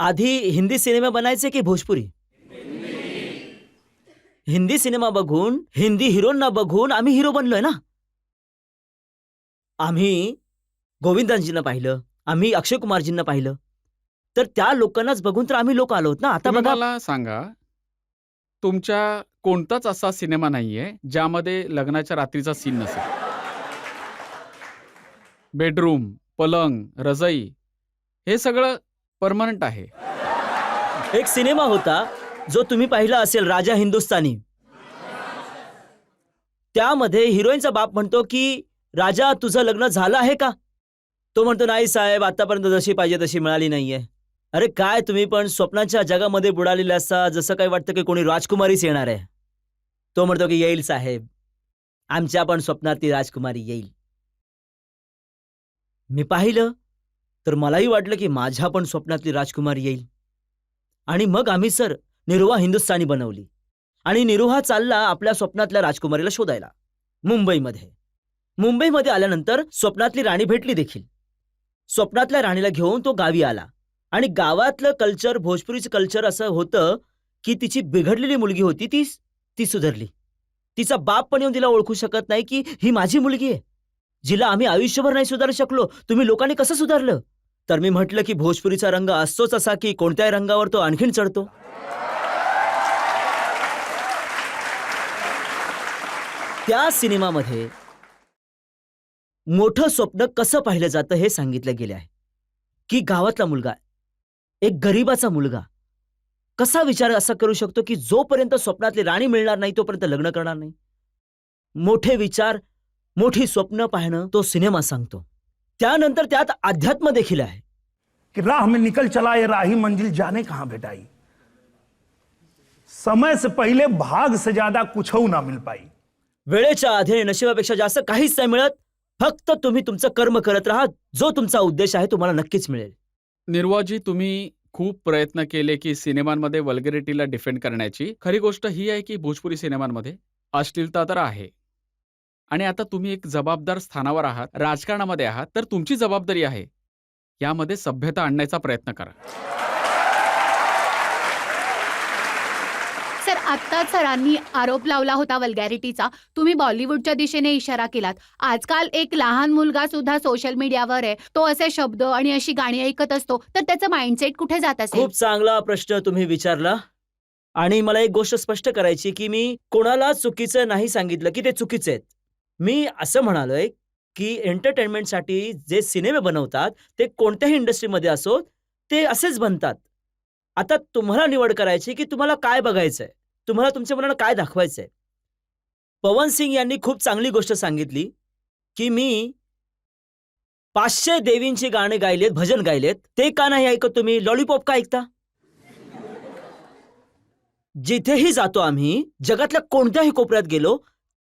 आधी हिंदी सिनेमा बनायचे की भोजपुरी? हिंदी सिनेमा बघून, हिंदी हिरोंना बघून आम्ही हिरो बनलोय ना. आम्ही गोविंदांजींना पाहिलं, आम्ही अक्षय कुमारजींना पाहिलं, तर त्या लोकांनाच बघून तर आम्ही लोक आलोत ना. आता तुम्ही बघा, मला सांगा, तुमच्या कोणताच असा सिनेमा नाहीये ज्यामध्ये लग्नाच्या रात्रीचा सीन नसेल. बेडरूम, पलंग, रजाई हे सगळं परमनंट आहे. एक सिनेमा होता जो तुम्ही पाहिला असेल, राजा हिंदुस्तानी. त्यामध्ये हिरोईनचा बाप म्हणतो की राजा, तुझं लग्न झालं आहे का? तो म्हणतो, नाही साहेब, आतापर्यंत जशी पाहिजे तशी मिळाली नाहीये. अरे काय, तुम्ही पण स्वप्नाच्या जगामध्ये बुडालेले असता, जसं काही वाटतं की कोणी राजकुमारीच येणार आहे. तो म्हणतो की येईल साहेब, आमच्या पण स्वप्नात ती राजकुमारी येईल. मी पाहिलं तर मलाही वाटलं की माझ्या पण स्वप्नातली राजकुमारी येईल. आणि मग आम्ही सर निरुहा हिंदुस्थानी बनवली आणि निरुहा चालला आपल्या स्वप्नातल्या राजकुमारीला शोधायला मुंबईमध्ये आल्यानंतर स्वप्नातली राणी भेटली देखील. स्वप्नातल्या राणीला घेऊन तो गावी आला आणि गावातलं कल्चर, भोजपुरीचं कल्चर असं होतं की तिची बिघडलेली मुलगी होती ती सुधारली. तिचा बाप पण येऊन तिला ओळखू शकत नाही की ही माझी मुलगी आहे, जिला आम्ही आयुष्यभर नाही सुधारू शकलो. तुम्ही लोकांनी कसं सुधारलं? तर मी म्हटलं की भोजपुरीचा रंग असतोच असा की कोणत्याही रंगावर तो आणखीन चढतो. त्या सिनेमामध्ये मोठं स्वप्न कसं पाहिलं जातं हे सांगितलं गेले आहे की गावातला मुलगा, एक गरीबाचा मुलगा कसा विचार असा करू शकतो की जोपर्यंत स्वप्नातली राणी मिळणार नाही तोपर्यंत लग्न करणार नाही. मोठे विचार, मोठी स्वप्न पाहणं तो सिनेमा सांगतो. त्यानंतर त्यात अध्यात्म देखील आहे. कि राह में निकल चला ये राही मंजिल जाने कहां भेटाई, समय से पहले भाग से ज्यादा कुछ ना मिल पाई. वेळेच्या आधी नशिबापेक्षा जास्त काहीच नाही मिळत. फक्त तुम्ही तुमचं कर्म करत राहा. जो तुमचा उद्देश आहे तुम्हाला नक्कीच मिळेल. निर्वाजी, तुम्ही खूप प्रयत्न केले की सिनेमांमध्ये वल्गरिटीला डिफेंड करण्याची. खरी गोष्ट ही आहे की भोजपुरी सिनेमांमध्ये अश्लीलता तर आहे आणि आता तुम्ही एक जबाबदार स्थानावर आहात, राजकारणामध्ये आहात, तर तुमची जबाबदारी आहे यामध्ये सभ्यता आणण्याचा प्रयत्न करा. सर, आत्ताच सरांनी आरोप लावला होता वल्गॅरिटीचा. तुम्ही बॉलिवूडच्या दिशेने इशारा केलात. आजकाल एक लहान मुलगा सुद्धा सोशल मीडियावर आहे, तो असे शब्द आणि अशी गाणी ऐकत असतो, तर त्याचं माइंडसेट कुठे जात असेल? खूप चांगला प्रश्न तुम्ही विचारला आणि मला एक गोष्ट स्पष्ट करायची की मी कोणाला चुकीचं नाही सांगितलं की ते चुकीचे आहेत. मी असं म्हणालोय की एंटरटेनमेंटसाठी जे सिनेमे बनवतात ते कोणत्याही इंडस्ट्रीमध्ये असो ते असेच बनतात. आता तुम्हाला निवड करायची की तुम्हाला काय बघायचंय, तुम्हाला तुमच्या मुलांना काय दाखवायचंय. पवन सिंग यांनी खूप चांगली गोष्ट सांगितली की मी 500 देवींची गाणी गायलेत, भजन गायलेत, ते का नाही ऐकत तुम्ही? लॉलीपॉप का ऐकता? जिथेही जातो आम्ही, जगातल्या कोणत्याही कोपऱ्यात गेलो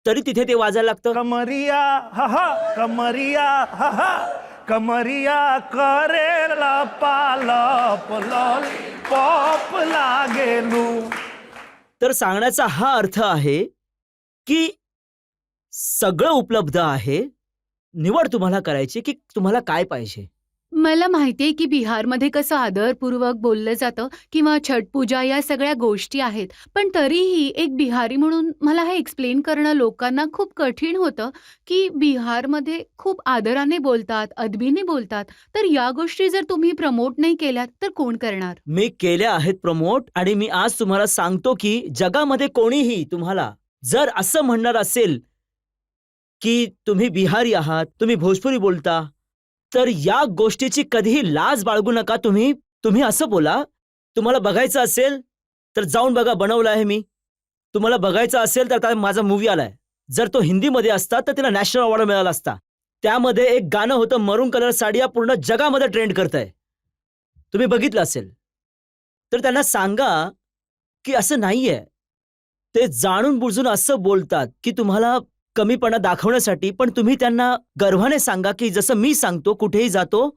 तरी तिथे ते वाजायला लागतं. कमरिया हा हा, कमरिया हा हा, कमरिया करेला पालप लॉलीपॉप लागेलू. तर सांगण्याचा हा अर्थ आहे की सगळं उपलब्ध आहे. निवड तुम्हाला करायची की तुम्हाला काय पाहिजे. मला माहितीये की बिहारमध्ये कसं आदरपूर्वक बोललं जातं किंवा छठ पूजा या सगळ्या गोष्टी आहेत, पण तरीही एक बिहारी म्हणून मला हे एक्सप्लेन करणं लोकांना खूप कठीण होतं की बिहारमध्ये खूप आदराने बोलतात, अदबीने बोलतात. तर या गोष्टी जर तुम्ही प्रमोट नाही केल्यात तर कोण करणार? मी केल्या आहेत प्रमोट आणि मी आज तुम्हाला सांगतो की जगामध्ये कोणीही तुम्हाला जर असं म्हणणार असेल की तुम्ही बिहारी आहात, तुम्ही भोजपुरी बोलता, तर या गोष्टीची कधीही लाज बाळगू नका. तुम्ही असं बोला. तुम्हाला बघायचं असेल तर जाऊन बघा, बनवलं आहे मी. तुम्हाला बघायचं असेल तर आता माझा मूवी आलाय. जर तो हिंदीमध्ये असता तर त्याला नॅशनल अवॉर्ड मिळाला असता. त्यामध्ये एक गाणं होतं, मरून कलर साडिया पूर्ण जगामध्ये ट्रेंड करतंय. तुम्ही बघितलं असेल तर त्यांना सांगा की असं नाहीये. ते जाणून बुजून असं बोलतात की तुम्हाला कमीपणा दाखवण्यासाठी, पण तुम्ही त्यांना गर्वाने सांगा की जसं मी सांगतो, कुठेही जातो,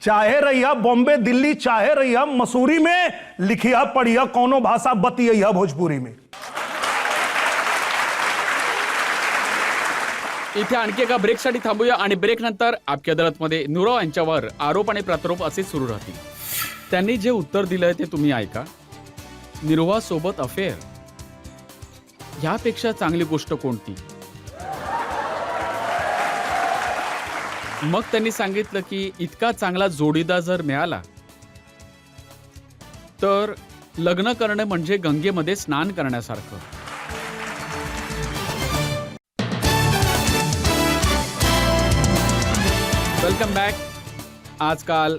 चाहे रहिया बॉम्बे दिल्ली, चाहे रहिया मसूरी में, लिखिया पढ़िया कौनो भाषा बतिया भोजपुरी में. इथे आणखी एका ब्रेकसाठी थांबूया आणि ब्रेक नंतर आपकी अदालतमध्ये नुराव यांच्यावर आरोप आणि प्रत्यारोप असे सुरू राहतील. त्यांनी जे उत्तर दिलंय ते तुम्ही ऐका. निरुहा सोबत अफेअर, यापेक्षा चांगली गोष्ट कोणती? मग त्यांनी सांगितलं की इतका चांगला जोडीदार जर मिळाला तर लग्न करणे म्हणजे गंगेमध्ये स्नान करण्यासारखं. Welcome back. आजकाल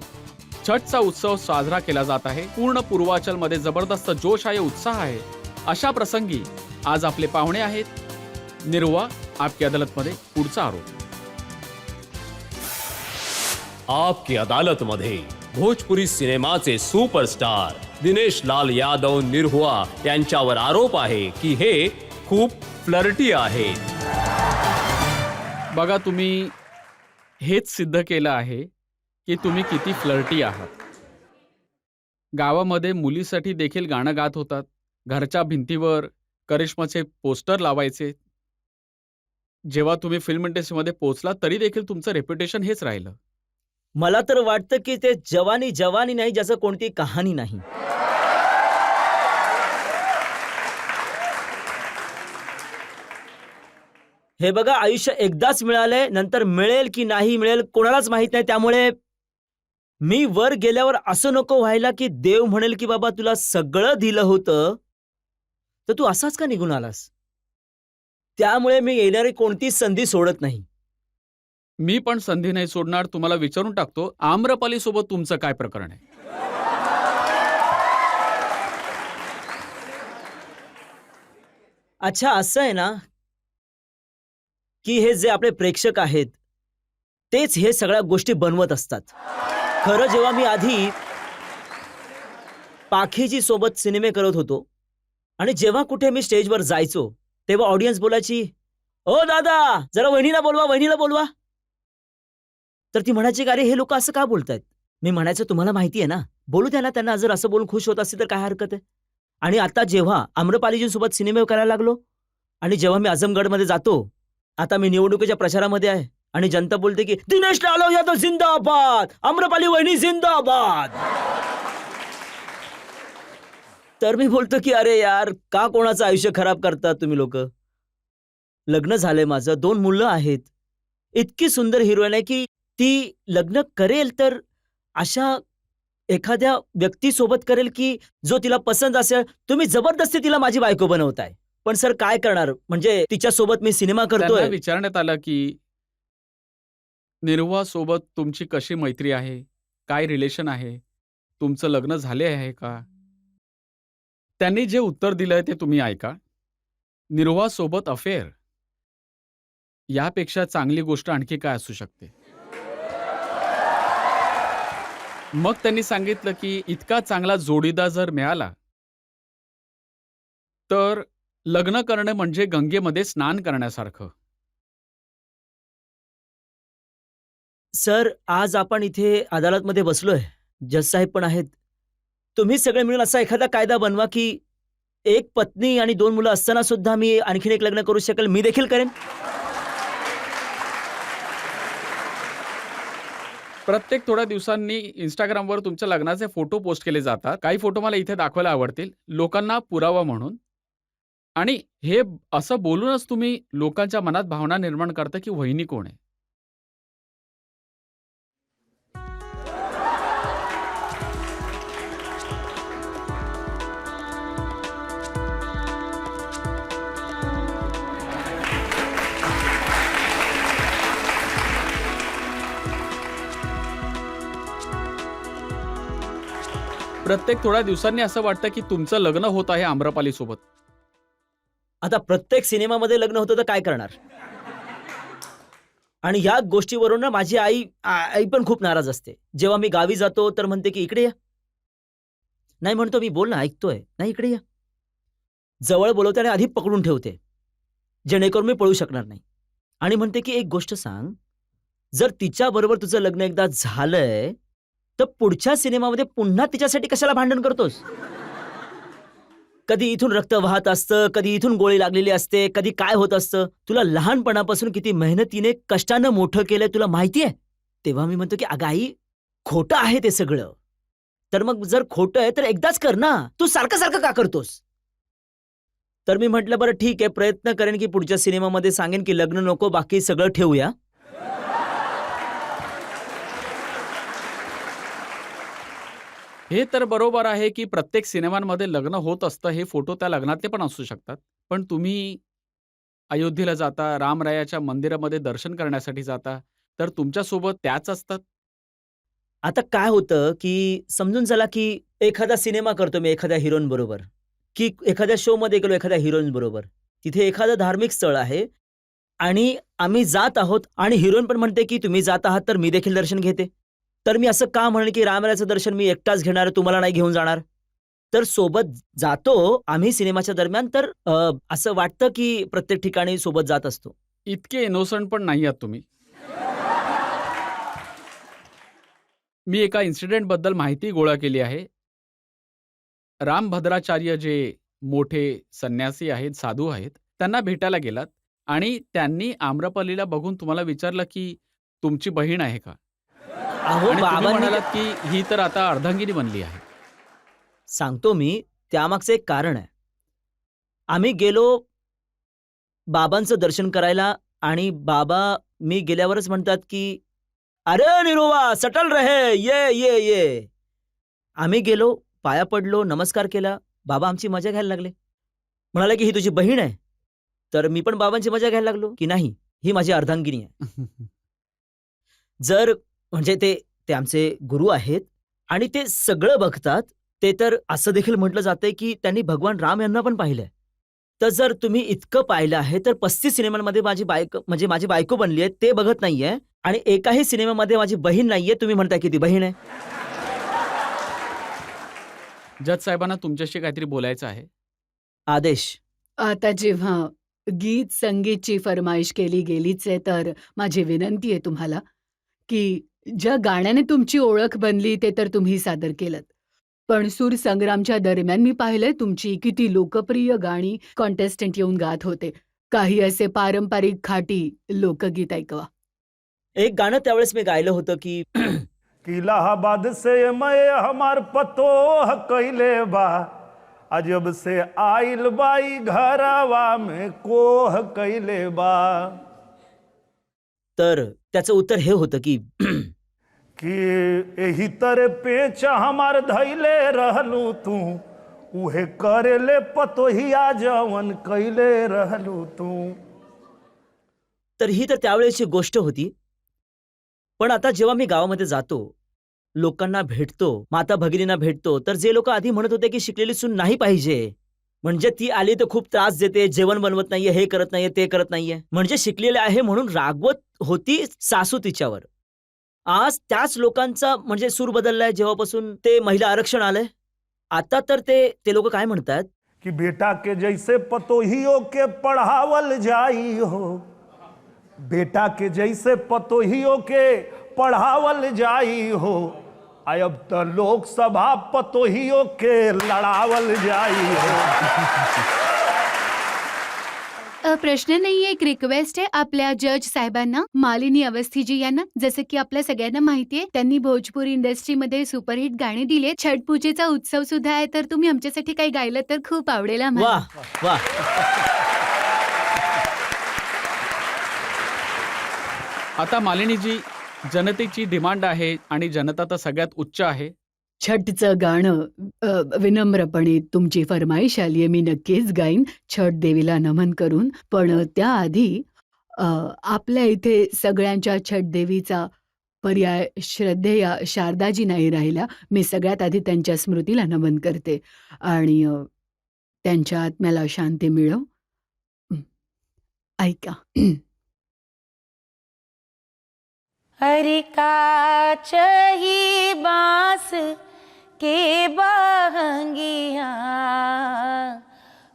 छठचा उत्सव साजरा केला जात आहे. पूर्ण पूर्वांचलमध्ये जबरदस्त जोश आहे, उत्साह आहे. अशा प्रसंगी आज आपले पाहुणे आहेत निरुहा आपकी अदालतमध्ये पुढचा आरोप. आपकी अदालत मध्ये भोजपुरी सिनेमाचे सुपरस्टार दिनेश लाल यादव निरहुआ यांच्यावर आरोप आहे की हे खूप फ्लर्टी आहेत. बघा, तुम्ही हेच सिद्ध केलं आहे की तुम्ही किती फ्लर्टी आहात. गावामध्ये मुलीसाठी देखील गाणं गात होतात. घरच्या भिंतीवर करिश्माचे पोस्टर लावायचे. जेव्हा तुम्ही फिल्म इंडस्ट्रीमध्ये पोहोचलात तरी देखील तुमचं रेप्युटेशन हेच राहिलं. मला तर वाटतं की ते जवानी जवानी नाही ज्याचं कोणती कहाणी नाही. हे बघा, आयुष्य एकदाच मिळालंय, नंतर मिळेल की नाही मिळेल कोणालाच माहित नाही. त्यामुळे मी वर गेल्यावर असं नको व्हायला की देव म्हणेल की बाबा तुला सगळं दिलं होतं तर तू असाच का निघून आलास. त्यामुळे मी येणारी कोणतीच संधी सोडत नाही. मी पण संधी नाही सोडणार. तुम्हाला विचारून टाकतो, आम्रपाली सोबत तुमचं काय प्रकरण आहे? अच्छा, असं आहे ना की हे जे आपले प्रेक्षक आहेत तेच हे सगळ्या गोष्टी बनवत असतात. खरं जेव्हा मी आधी पाखीजी सोबत सिनेमे करत होतो आणि जेव्हा कुठे मी स्टेजवर जायचो तेव्हा ऑडियन्स बोलायची, ओ दादा जरा वहिनीला बोलवा, वहिनीला बोलवा. तर ती म्हणायची का, अरे हे लोक असं का बोलतायत. मी म्हणायचं तुम्हाला माहिती आहे ना, बोलू द्या ना त्यांना. जर असं बोलून खुश होत असतील तर काय हरकत आहे. आणि आता जेव्हा आम्रपालीजींसोबत सिनेमे करायला लागलो आणि जेव्हा मी आझमगडमध्ये जातो, आता मी निवडणुकीच्या प्रचारामध्ये आहे आणि जनता बोलते की दिनेश लालव यादव जिंदाबाद, आम्रपाली वहिनी जिंदाबाद. तर मी बोलतो की अरे यार, का कोणाचं आयुष्य खराब करतात तुम्ही लोक. लग्न झालंय माझं, 2 मुलं आहेत. इतकी सुंदर हिरोईन आहे की ती लग्न करेल तर अशा एखाद्या व्यक्तीसोबत करेल की जो तिला पसंत असेल. तुम्ही जबरदस्ती तिला माझी बायको बनवताय. पण सर काय करणार, म्हणजे तिच्यासोबत मी सिनेमा त्यांना करतोय. विचारण्यात आलं की निर्वा सोबत तुमची कशी मैत्री आहे, काय रिलेशन आहे, तुमचं लग्न झाले आहे का? त्यांनी जे उत्तर दिलंय ते तुम्ही ऐका. निर्वा सोबत अफेअर, यापेक्षा चांगली गोष्ट आणखी काय असू शकते. मग त्यांनी सांगितलं की इतका चांगला जोडीदार जर मिळाला तर लग्न करणं म्हणजे गंगेमध्ये स्नान करण्यासारखं. सर आज आपण इथे अदालतमध्ये बसलोय, जज साहेब पण आहेत. तुम्ही सगळे मिळून असा एखादा कायदा बनवा की एक पत्नी आणि 2 मुलं असताना सुद्धा मी आणखीन एक लग्न करू शकेल. मी देखील करेन. प्रत्येक थोड्या दिवसांनी इंस्टाग्रामवर तुमच्या लग्नाचे फोटो पोस्ट केले जातात. काही फोटो मला इथे दाखवायला आवडतील, लोकांना पुरावा म्हणून. आणि हे असं बोलूनच तुम्ही लोकांच्या मनात भावना निर्माण करता की वहिनी कोण आहे. प्रत्येक थोड्या दिवसांनी असं वाटतं की तुमचं लग्न होत आहे आम्रपाली सोबत. आता प्रत्येक सिनेमामध्ये लग्न होतं तर काय करणार. आणि ह्या गोष्टीवरून ना माझी आई पण खूप नाराज असते. जेव्हा मी गावी जातो तर म्हणते की इकडे या. नाही म्हणतो मी, बोल ना, ऐकतोय. नाही इकडे या. जवळ बोलवते आणि आधी पकडून ठेवते जेणेकरून मी पळू शकणार नाही. आणि म्हणते की एक गोष्ट सांग, जर तिच्याबरोबर तुझं लग्न एकदा झालंय तर पुढच्या सिनेमामध्ये पुन्हा तिच्यासाठी कशाला भांडण करतोस. कधी इथून रक्त वाहत असतं, कधी इथून गोळी लागलेली असते, कधी काय होत असतं. तुला लहानपणापासून किती मेहनतीने कष्टानं मोठं केलंय तुला माहितीये. तेव्हा मी म्हणतो की अगं आई, खोटं आहे ते सगळं. तर मग जर खोटं आहे तर एकदाच कर ना, तू सारखं सारखं का करतोस. तर मी म्हटलं बरं ठीक आहे, प्रयत्न करेन की पुढच्या सिनेमामध्ये सांगेन की लग्न नको, बाकी सगळं ठेवूया. हे तर बरोबर आहे की प्रत्येक सिनेमांमध्ये लग्न होत असतं. हे फोटो त्या लग्नातले पण असू शकतात. पण तुम्ही अयोध्येला जाता, रामरायाच्या मंदिरामध्ये दर्शन करण्यासाठी जाता, तर तुमच्यासोबत त्याच असतात. आता काय होतं की समजून चला की एखादा सिनेमा करतो मी एखाद्या हिरोईन बरोबर, की एखाद्या शो मध्ये गेलो एखाद्या हिरोईन बरोबर. तिथे एखादं धार्मिक स्थळ आहे आणि आम्ही जात आहोत आणि हिरोईन पण म्हणते की तुम्ही जात आहात तर मी देखील दर्शन घेते. तर मी असं का म्हणेन की रामरायाचं दर्शन मी एकटाच घेणार, तुम्हाला नाही घेऊन जाणार. तर सोबत जातो आम्ही सिनेमाच्या दरम्यान. तर असं वाटतं की प्रत्येक ठिकाणी सोबत जात असतो. इतके इनोसंट पण नाही आहात तुम्ही. मी एका इन्सिडेंट बद्दल माहिती गोळा केली आहे. रामभद्राचार्य जे मोठे संन्यासी आहेत, साधू आहेत, त्यांना भेटायला गेलात आणि त्यांनी आम्रपालीला बघून तुम्हाला विचारलं की तुमची बहीण आहे का? अहो आणि तुम्ही बाबांनी म्हणालात की ही तर आता अर्धांगिनी बनली आहे. सांगतो मी, त्यामागचं एक कारण आहे. आम्ही गेलो बाबांचं दर्शन करायला आणि बाबा मी गेल्यावरच म्हणतात की अरे निरोबा सटल रहे, ये ये ये. आम्ही गेलो, पाया पडलो, नमस्कार केला. बाबा आमची मजा घ्यायला लागले. म्हणाले की ही तुझी बहीण आहे. तर मी पण बाबांची मजा घ्यायला लागलो की नाही, ही माझी अर्धांगिनी आहे. जर म्हणजे ते आमचे गुरु आहेत आणि ते सगळं बघतात. ते तर असं देखील म्हटलं जातंय की त्यांनी भगवान राम यांना पण पाहिलंय. तर जर तुम्ही इतकं पाहिलं आहे तर 35 सिनेमांमध्ये माझी बायको बनली आहे ते बघत नाहीये आणि एकाही सिनेमामध्ये माझी बहीण नाहीये. तुम्ही म्हणताय की ती बहीण आहे. जज साहेबांना तुमच्याशी काहीतरी बोलायचं आहे. आदेश. आता जेव्हा गीत संगीतची फरमाईश केली गेलीच आहे, तर माझी विनंती आहे तुम्हाला की ज्या गाण्याने तुमची ओळख बनली ते तर तुम्ही सादर केलंत. पण सूर संग्रामच्या दरम्यान मी पाहिलंय तुमची किती लोकप्रिय गाणी कॉन्टेस्टंट येऊन गात होते. काही असे पारंपरिक खाटी लोकगीत ऐकवा. एक गाणं त्यावेळेस मी गायलं होतं की कि इलाहाबाद से मैं हमार पतोह कैले बा, अजब से आइल बाई घरवा में कोह कैले बा. तर त्याचं उत्तर हे होतं की कि एही तरे पेच हमार धैले रहलू तू, उहे करेले पतोहिया जवन कैले रहलू तू. तर ही तर त्यावेळेची गोष्ट होती. पण आता जेव्हा मी गावामध्ये जातो, लोकांना भेटतो, माता भगिनींना भेटतो, तर जे लोक आधी म्हणत होते की शिकलेली सून नाही पाहिजे, म्हणजे ती आली तर खूप त्रास देते, जेवण बनवत नाहीये, हे करत नाहीये, ते करत नाहीये, म्हणजे शिकलेले आहे म्हणून रागवत होती सासू तिच्यावर. आज त्याच लोकांचा म्हणजे सूर बदललाय जेव्हापासून ते महिला आरक्षण आलंय. आता तर ते लोक काय म्हणतात कि बेटा के जैसे पतोहियों के पढ़ावल जाई हो, बेटा के जैसे पतोहियों के पढ़ावल जाई हो, अब तो लोकसभा पतोहियों के लड़ावल जाई हो. प्रश्न नाहीये, एक रिक्वेस्ट आहे आपल्या जज साहेबांना, मालिनी अवस्थीजी यांना. जसं की आपल्या सगळ्यांना माहितीये त्यांनी भोजपुरी इंडस्ट्रीमध्ये सुपरहिट गाणी दिली. छठ पूजेचा उत्सव सुद्धा आहे, तर तुम्ही आमच्यासाठी काही गायलं तर खूप आवडेल आम्हाला. वाह वाह. आता मालिनीजी, जनतेची डिमांड आहे आणि जनता तर सगळ्यात उच्च आहे. छठचं गाणं विनम्रपणे तुमची फरमाईश आली आहे, मी नक्कीच गाईन छठ देवीला नमन करून. पण त्याआधी आपल्या इथे सगळ्यांच्या छठ देवीचा पर्याय श्रद्धेय शारदाजी नाही राहिल्या. मी सगळ्यात आधी त्यांच्या स्मृतीला नमन करते आणि त्यांच्या आत्म्याला शांती मिळो. ऐका. हरि काच ही बांस के बहंगिया,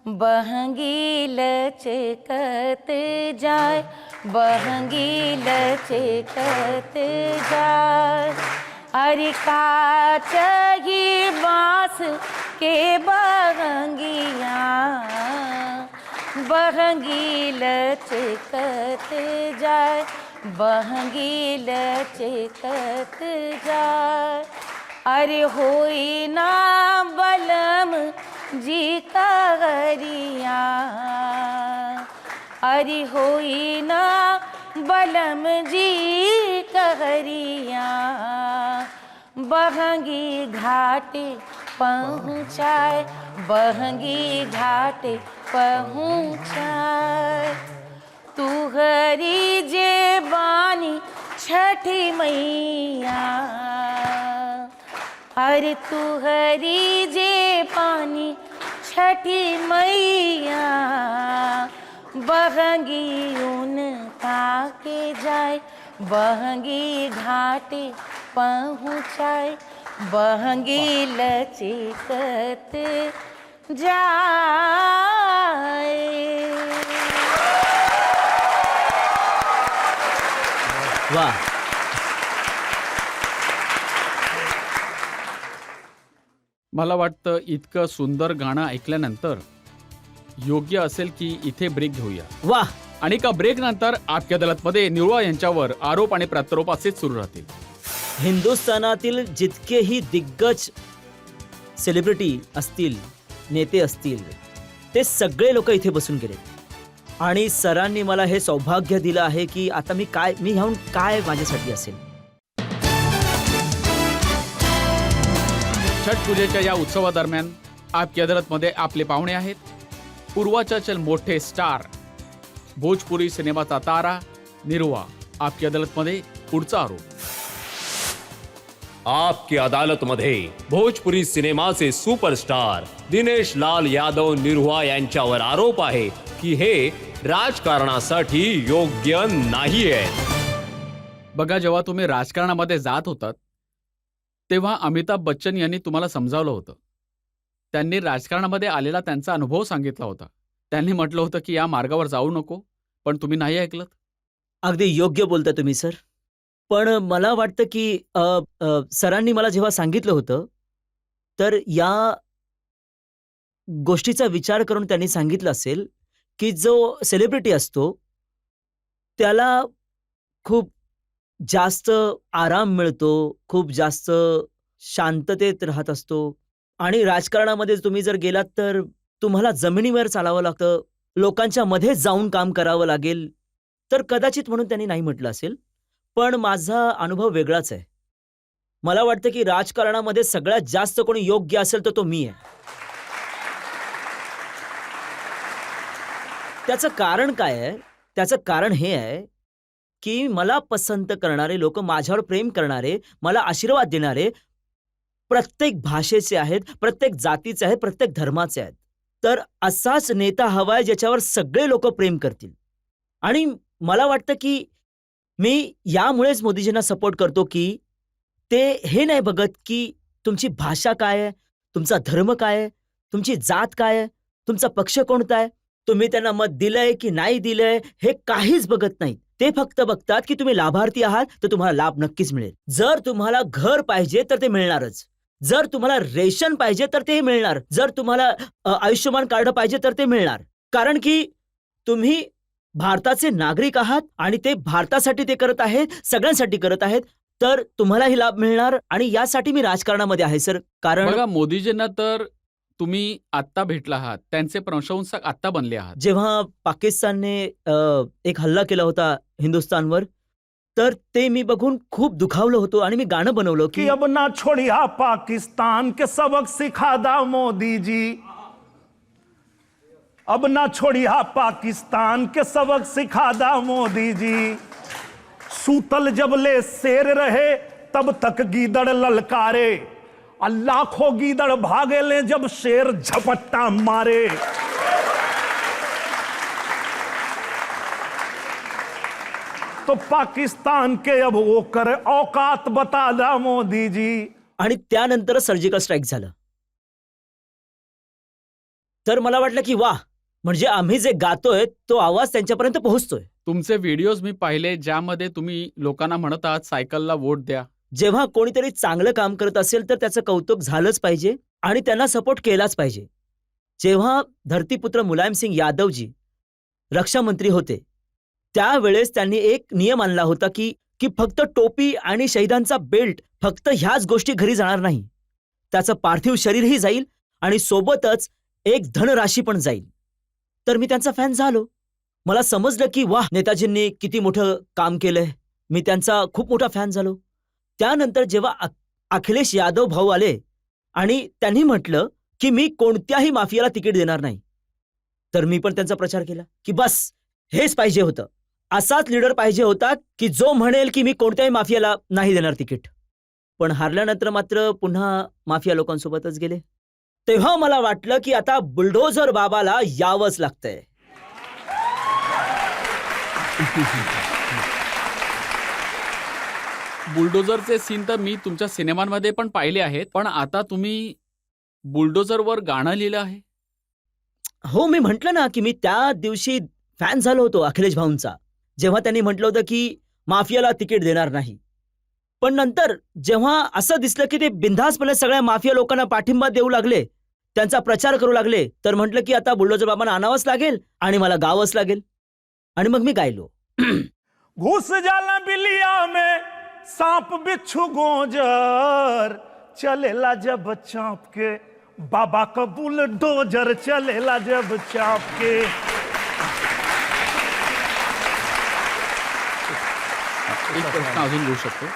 बहंगी लचकत जाय, बहंगी लचकत जाय. हरि काच ही बांस के बहंगिया, बहंगी लचकत जाय, बहंगी लचकत जाय. अरे होई ना बलम जी कहरिया, अरे होई ना बलम जी कहरिया, बहंगी घाटे पहुँचाए, बहंगी घाटे पहुँचाए. तू हरी जे बानी छठी मैया, अरे तू हरी जे पानी छठी मैया, बहंगी उनका के जाए, बहंगी घाटे पहुँचाए, बहंगी लचकत जाए. वाह. मला वाटतं इतकं सुंदर गाणं ऐकल्यानंतर योग्य असेल की इथे ब्रेक घेऊया. वा, आणि एका ब्रेक नंतर आपकी अदालतमध्ये निरुळा यांच्यावर आरोप आणि प्रत्यारोप असेच सुरू राहतील. हिंदुस्थानातील जितकेही दिग्गज सेलिब्रिटी असतील, नेते असतील, ते सगळे लोक इथे बसून गेले. आणि सरांनी मला हे सौभाग्य दिलं आहे की आता मी ह्याहून काय माझ्यासाठी असेल. छठ पूजेच्या या उत्सवादरम्यान आपकी अदालतमध्ये आपले पाहुणे आहेत पूर्वाचाचल मोठे स्टार, भोजपुरी सिनेमाचा तारा निरुआ. आपकी अदालतमध्ये पुढचा आरोप. आपकी अदालत मध्ये भोजपुरी सिनेमाचे सुपरस्टार दिनेश लाल यादव निरुआ यांच्यावर आरोप आहे की हे राजकारणासाठी योग्य नाहीये. बघा, जेव्हा तुम्ही राजकारणामध्ये जात होतात तेव्हा अमिताभ बच्चन यांनी तुम्हाला समजावलं होतं. त्यांनी राजकारणामध्ये आलेला त्यांचा अनुभव सांगितला होता. त्यांनी म्हटलं होतं की या मार्गावर जाऊ नको, पण तुम्ही नाही ऐकलं. अगदी योग्य बोलता तुम्ही सर. पण मला वाटतं की सरांनी मला जेव्हा सांगितलं होतं तर या गोष्टीचा विचार करून त्यांनी सांगितलं असेल की जो सेलिब्रिटी असतो त्याला खूप जास्त आराम मिळतो, खूप जास्त शांततेत राहत असतो. आणि राजकारणामध्ये तुम्ही जर गेलात तर तुम्हाला जमिनीवर चालावं लागतं, लोकांच्या मध्ये जाऊन काम करावं लागेल. तर कदाचित म्हणून त्यांनी नाही म्हटलं असेल. पण माझा अनुभव वेगळाच आहे. मला वाटतं की राजकारणामध्ये सगळ्यात जास्त कोणी योग्य असेल तर तो मी आहे. त्याचं कारण काय आहे? त्याचं कारण हे आहे की मला पसंत करणारे लोक, माझ्यावर प्रेम करणारे, मला आशीर्वाद देणारे प्रत्येक भाषेचे आहेत, प्रत्येक जातीचे आहेत, प्रत्येक धर्माचे आहेत. तर असाच नेता हवाय ज्याच्यावर सगळे लोक प्रेम करतील. आणि मला वाटतं की मी यामुळेच मोदीजींना सपोर्ट करतो की ते हे नाही बघत की तुमची भाषा काय आहे, तुमचा धर्म काय आहे, तुमची जात काय आहे, तुमचा पक्ष कोणता आहे, तुम्ही त्यांना मत दिलंय की नाही दिलंय हे काहीच बघत नाहीत. ते फक्त बघतात की तुम्ही लाभार्थी आहात तर तुम्हाला लाभ नक्कीच मिळेल. जर तुम्हाला घर पाहिजे तर ते मिळणारच. जर तुम्हाला रेशन पाहिजे तर ते मिळणार. जर तुम्हाला आयुष्यमान कार्ड पाहिजे तर ते मिळणार. कारण की तुम्ही भारताचे नागरिक आहात आणि ते भारतासाठी ते करत आहेत, सगळ्यांसाठी करत आहेत. तर तुम्हालाही लाभ मिळणार. आणि यासाठी मी राजकारणामध्ये आहे सर. कारण बघा, मोदीजींना तर तुम्ही आत्ता भेटला आहात, त्यांचे प्रशंसक आत्ता बनले आहात. जेव्हा पाकिस्तानने एक हल्ला केला होता हिंदुस्थानवर, तर ते मी बघून खूप दुखावलो होतो आणि मी गाणं बनवलं कि की अब ना छोड़िया पाकिस्तान के सबक सिखादा मोदी जी. अब ना छोड़िया पाकिस्तान के सबक सिखादा मोदी जी. सूतल जब ले शेर रहे तब तक गीदड़ ललकारे. लाखों गीदड़ भागे ले जब शेर झपट्टा मारे. तो पाकिस्तान के अब वो करे औकात बता दा मोदी जी. आणि त्यानंतर सर्जिकल स्ट्राईक झालं. तर मला वाटलं की वाह, म्हणजे आम्ही जे गातोय तो आवाज त्यांच्यापर्यंत पोहोचतोय. तुमचे व्हिडिओज मी पाहिले ज्यामध्ये तुम्ही लोकांना म्हणत आहात सायकलला वोट द्या. जेव्हा कोणीतरी चांगलं काम करत असेल तर त्याचं कौतुक झालंच पाहिजे आणि त्यांना सपोर्ट केलाच पाहिजे. जेव्हा धरतीपुत्र मुलायमसिंग यादवजी रक्षा मंत्री होते त्यावेळेस त्यांनी एक नियम आणला होता की फक्त टोपी आणि शहीदांचा बेल्ट, फक्त ह्याच गोष्टी घरी जाणार नाही, त्याचं पार्थिव शरीरही जाईल आणि सोबतच एक धनराशी पण जाईल. तर मी त्यांचा फॅन झालो. मला समजलं की वाह, नेताजींनी किती मोठं काम केलंय. मी त्यांचा खूप मोठा फॅन झालो. त्यानंतर जेव्हा अखिलेश यादव भाऊ आले आणि त्यांनी म्हटलं की मी कोणत्याही माफियाला तिकीट देणार नाही, तर मी पण त्यांचा प्रचार केला की बस हेच पाहिजे होतं. असाच लीडर पाहिजे होता की जो म्हणेल की मी कोणत्याही माफियाला नाही देणार तिकीट. पण हारल्यानंतर मात्र पुन्हा माफिया लोकांसोबतच गेले. तेव्हा मला वाटलं की आता बुलडोझर बाबाला यावंच लागतंय. बुलडोझरचे सीन तर मी तुमच्या सिनेमांमध्ये पण पाहिले आहेत, पण आता तुम्ही बुलडोझरवर गाणं लिहिलं आहे. हो, मी म्हटलं ना की मी त्या दिवशी फॅन झालो होतो अखिलेश भाऊंचा, जेव्हा त्यांनी म्हटलं होतं की माफियाला तिकीट देणार नाही. पण नंतर जेव्हा असं दिसलं की ते बिनधास्तपणे सगळ्या माफिया लोकांना पाठिंबा देऊ लागले, त्यांचा प्रचार करू लागले, तर म्हटलं की आता बुलडोजर बाबांना आणावंच लागेल आणि मला गावंच लागेल. आणि मग मी गायलो. घुस जाला बिलिया में सांप बिच्छू गोजर, चलेला जब चाप के बाबा का बुलडोजर, चलेला जब चाप के. एक प्रश्न अजून घेऊ शकतो.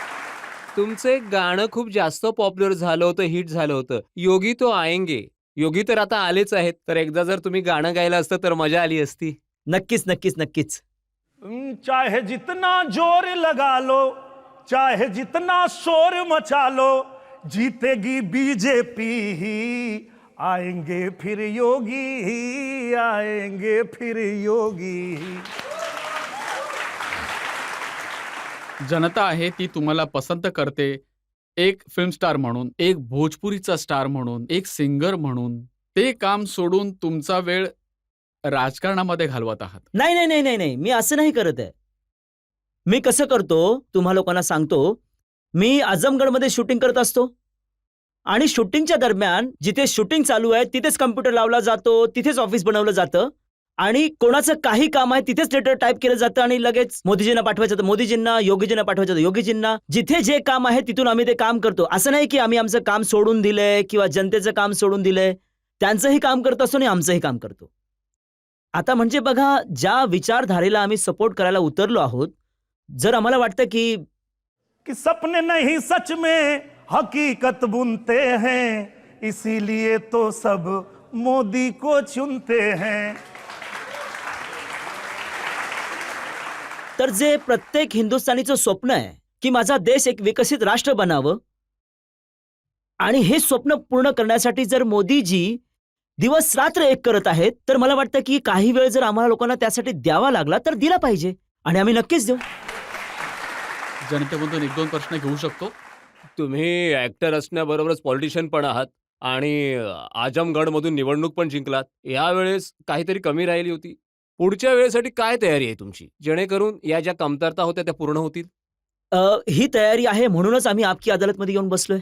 तुमचं एक गाणं खूप जास्त पॉप्युलर झालं होतं, हिट झालं होतं, योगी तो आएंगे. योगी तर आता आलेच आहेत, तर एकदा जर तुम्ही गाणं गायलं असतं तर मजा आली असती. नक्कीच नक्कीच नक्कीच. चाहे जितना जोर लगा लो, चाहे जितना शोर मचा लो, जीतेगी बीजेपी ही, आएंगे फिर योगी ही, आएंगे फिर योगी ही. जनता आहे ती तुम्हाला पसंत करते, एक फिल्म स्टार म्हणून, एक भोजपुरीचा स्टार म्हणून, एक सिंगर म्हणून. ते काम सोडून तुमचा वेळ राजकारणामध्ये घालवत आहात. नाही नाही नाही नाही नाही, मी असं नाही करत आहे. मी कसं करतो तुम्हा लोकांना सांगतो. मी आझमगडमध्ये शूटिंग करत असतो आणि शूटिंगच्या दरम्यान जिथे शूटिंग चालू आहे तिथेच कम्प्युटर लावला जातो, तिथेच ऑफिस बनवलं जातं आणि कोणाचं काही काम आहे तिथेच लेटर टाईप केलं जातं आणि लगेच मोदीजींना पाठवायचं होतं मोदीजींना, योगीजींना पाठवायचं होतं योगीजींना. जिथे जे काम आहे तिथून आम्ही ते काम करतो. असं नाही की आम्ही आमचं काम सोडून दिलंय किंवा जनतेचं काम सोडून दिलंय. त्यांचंही काम करत असतो आणि आमचंही काम करतो. आता म्हणजे बघा, ज्या विचारधारेला आम्ही सपोर्ट करायला उतरलो आहोत, जर आम्हाला वाटतं कि सपने नहीं सच में हकीकत बुनते हैं, इसीलिए तो सब मोदी को चुनते हैं. तर जे प्रत्येक हिंदुस्थानीचं स्वप्न आहे की माझा देश एक विकसित राष्ट्र बनावं आणि हे स्वप्न पूर्ण करण्यासाठी जर मोदीजी दिवस रात्र एक करत आहेत, तर मला वाटतं की काही वेळ जर आम्हाला लोकांना त्यासाठी द्यावा लागला तर दिला पाहिजे आणि आम्ही नक्कीच देऊ. जनतेमधून एक दोन प्रश्न घेऊ शकतो. तुम्ही ऍक्टर असण्याबरोबरच पॉलिटिशियन पण आहात आणि आजमगडमधून निवडणूक पण जिंकलात. यावेळेस काहीतरी कमी राहिली होती. पुढच्या वेळेसाठी काय तयारी आहे तुमची, जेणेकरून या ज्या कमतरता होत्या त्या पूर्ण होतील? ही तयारी आहे म्हणूनच आम्ही आपकी अदालतमध्ये येऊन बसलोय.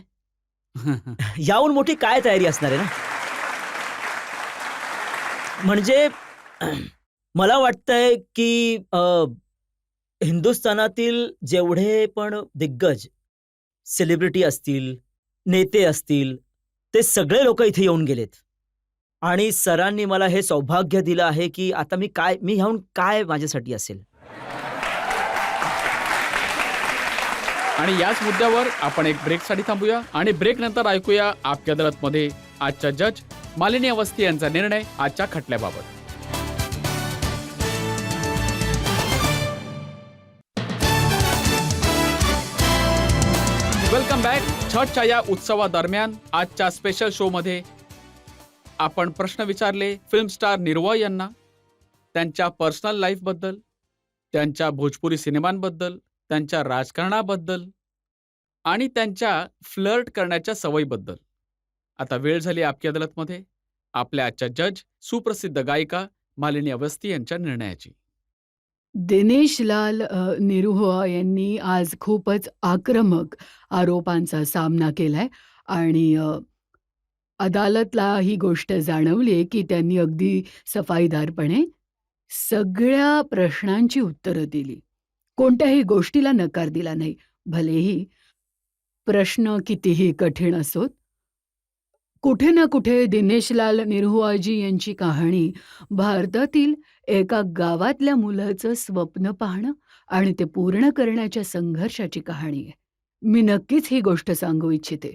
याहून मोठी काय तयारी असणार आहे ना. म्हणजे मला वाटतंय की हिंदुस्थानातील जेवढे पण दिग्गज सेलिब्रिटी असतील, नेते असतील, ते सगळे लोक इथे येऊन गेलेत आणि सरांनी मला हे सौभाग्य दिलं आहे की आता मी ह्याहून काय माझ्यासाठी असेल. आणि याच मुद्द्यावर आपण एक ब्रेकसाठी थांबूया आणि ब्रेक नंतर ऐकूया आपकी अदालतमध्ये आजच्या जज मालिनी अवस्थी यांचा निर्णय आजच्या खटल्याबाबत. Welcome back. छठच्या या उत्सवादरम्यान आजच्या स्पेशल शो मध्ये आपण प्रश्न विचारले फिल्म स्टार निर्वा यांना त्यांच्या पर्सनल लाईफ बद्दल, त्यांच्या भोजपुरी सिनेमांबद्दल, त्यांच्या राजकारणाबद्दल आणि त्यांच्या फ्लर्ट करण्याच्या सवयीबद्दल. आता वेळ झाली आपकी अदालतमध्ये आपल्या आजच्या जज सुप्रसिद्ध गायिका मालिनी अवस्थी यांच्या निर्णयाची. दिनेशलाल निरुआ यांनी आज खूपच आक्रमक आरोपांचा सामना केलाय आणि अदालतला ही गोष्ट जाणवली की त्यांनी अगदी सफाईदारपणे सगळ्या प्रश्नांची उत्तरं दिली. कोणत्याही गोष्टीला नकार दिला नाही, भलेही प्रश्न कितीही कठीण असोत. कुठे ना कुठे दिनेशलाल निरहुआजी यांची कहाणी भारतातील एका गावातल्या मुलाचं स्वप्न पाहणं आणि ते पूर्ण करण्याच्या संघर्षाची कहाणी आहे. मी नक्कीच ही गोष्ट सांगू इच्छिते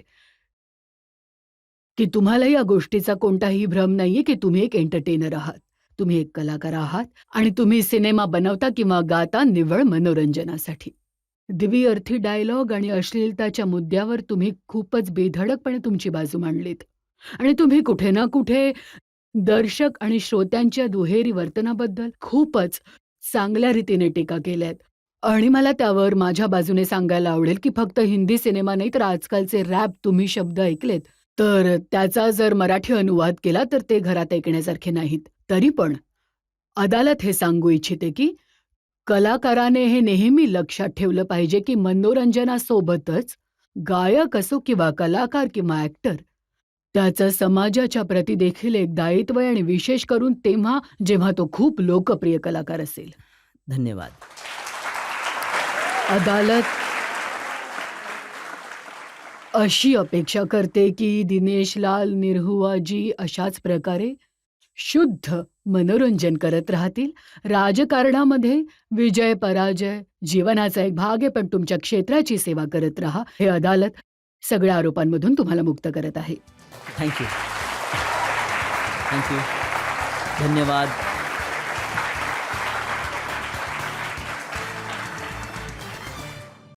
की तुम्हाला या गोष्टीचा कोणताही भ्रम नाहीये की तुम्ही एक एंटरटेनर आहात, तुम्ही एक कलाकार आहात आणि तुम्ही सिनेमा बनवता किंवा गाता निव्वळ मनोरंजनासाठी. दिव्यअर्थी डायलॉग आणि अश्लीलताच्या मुद्द्यावर तुम्ही खूपच बेधडकपणे तुमची बाजू मांडलीत आणि तुम्ही कुठे ना कुठे दर्शक आणि श्रोत्यांच्या दुहेरी वर्तनाबद्दल खूपच चांगल्या रीतीने टीका केल्यात आणि मला त्यावर माझ्या बाजूने सांगायला आवडेल की फक्त हिंदी सिनेमा नाही तर आजकालचे रॅप तुम्ही शब्द ऐकलेत तर त्याचा जर मराठी अनुवाद केला तर ते घरात ऐकण्यासारखे नाहीत. तरी पण अदालत हे सांगू इच्छिते की कलाकाराने हे नेहमी लक्षात ठेवलं पाहिजे की मनोरंजनासोबतच गायक असो किंवा कलाकार किंवा ऍक्टर, त्याचं समाजाच्या प्रती देखील एक दायित्व आहे आणि विशेष करून तेव्हा जेव्हा तो खूप लोकप्रिय कलाकार असेल. धन्यवाद. अदालत अशी अपेक्षा करते की दिनेशलाल निरहुआजी अशाच प्रकारे शुद्ध मनोरंजन करत राहतील. राजकारणामध्ये विजय पराजय जीवनाचा एक भाग आहे, पण तुमच्या क्षेत्राची सेवा करत राहा. हे अदालत सगळ्या आरोपांमधून तुम्हाला मुक्त करत आहे. थँक्यू. थँक्यू. धन्यवाद.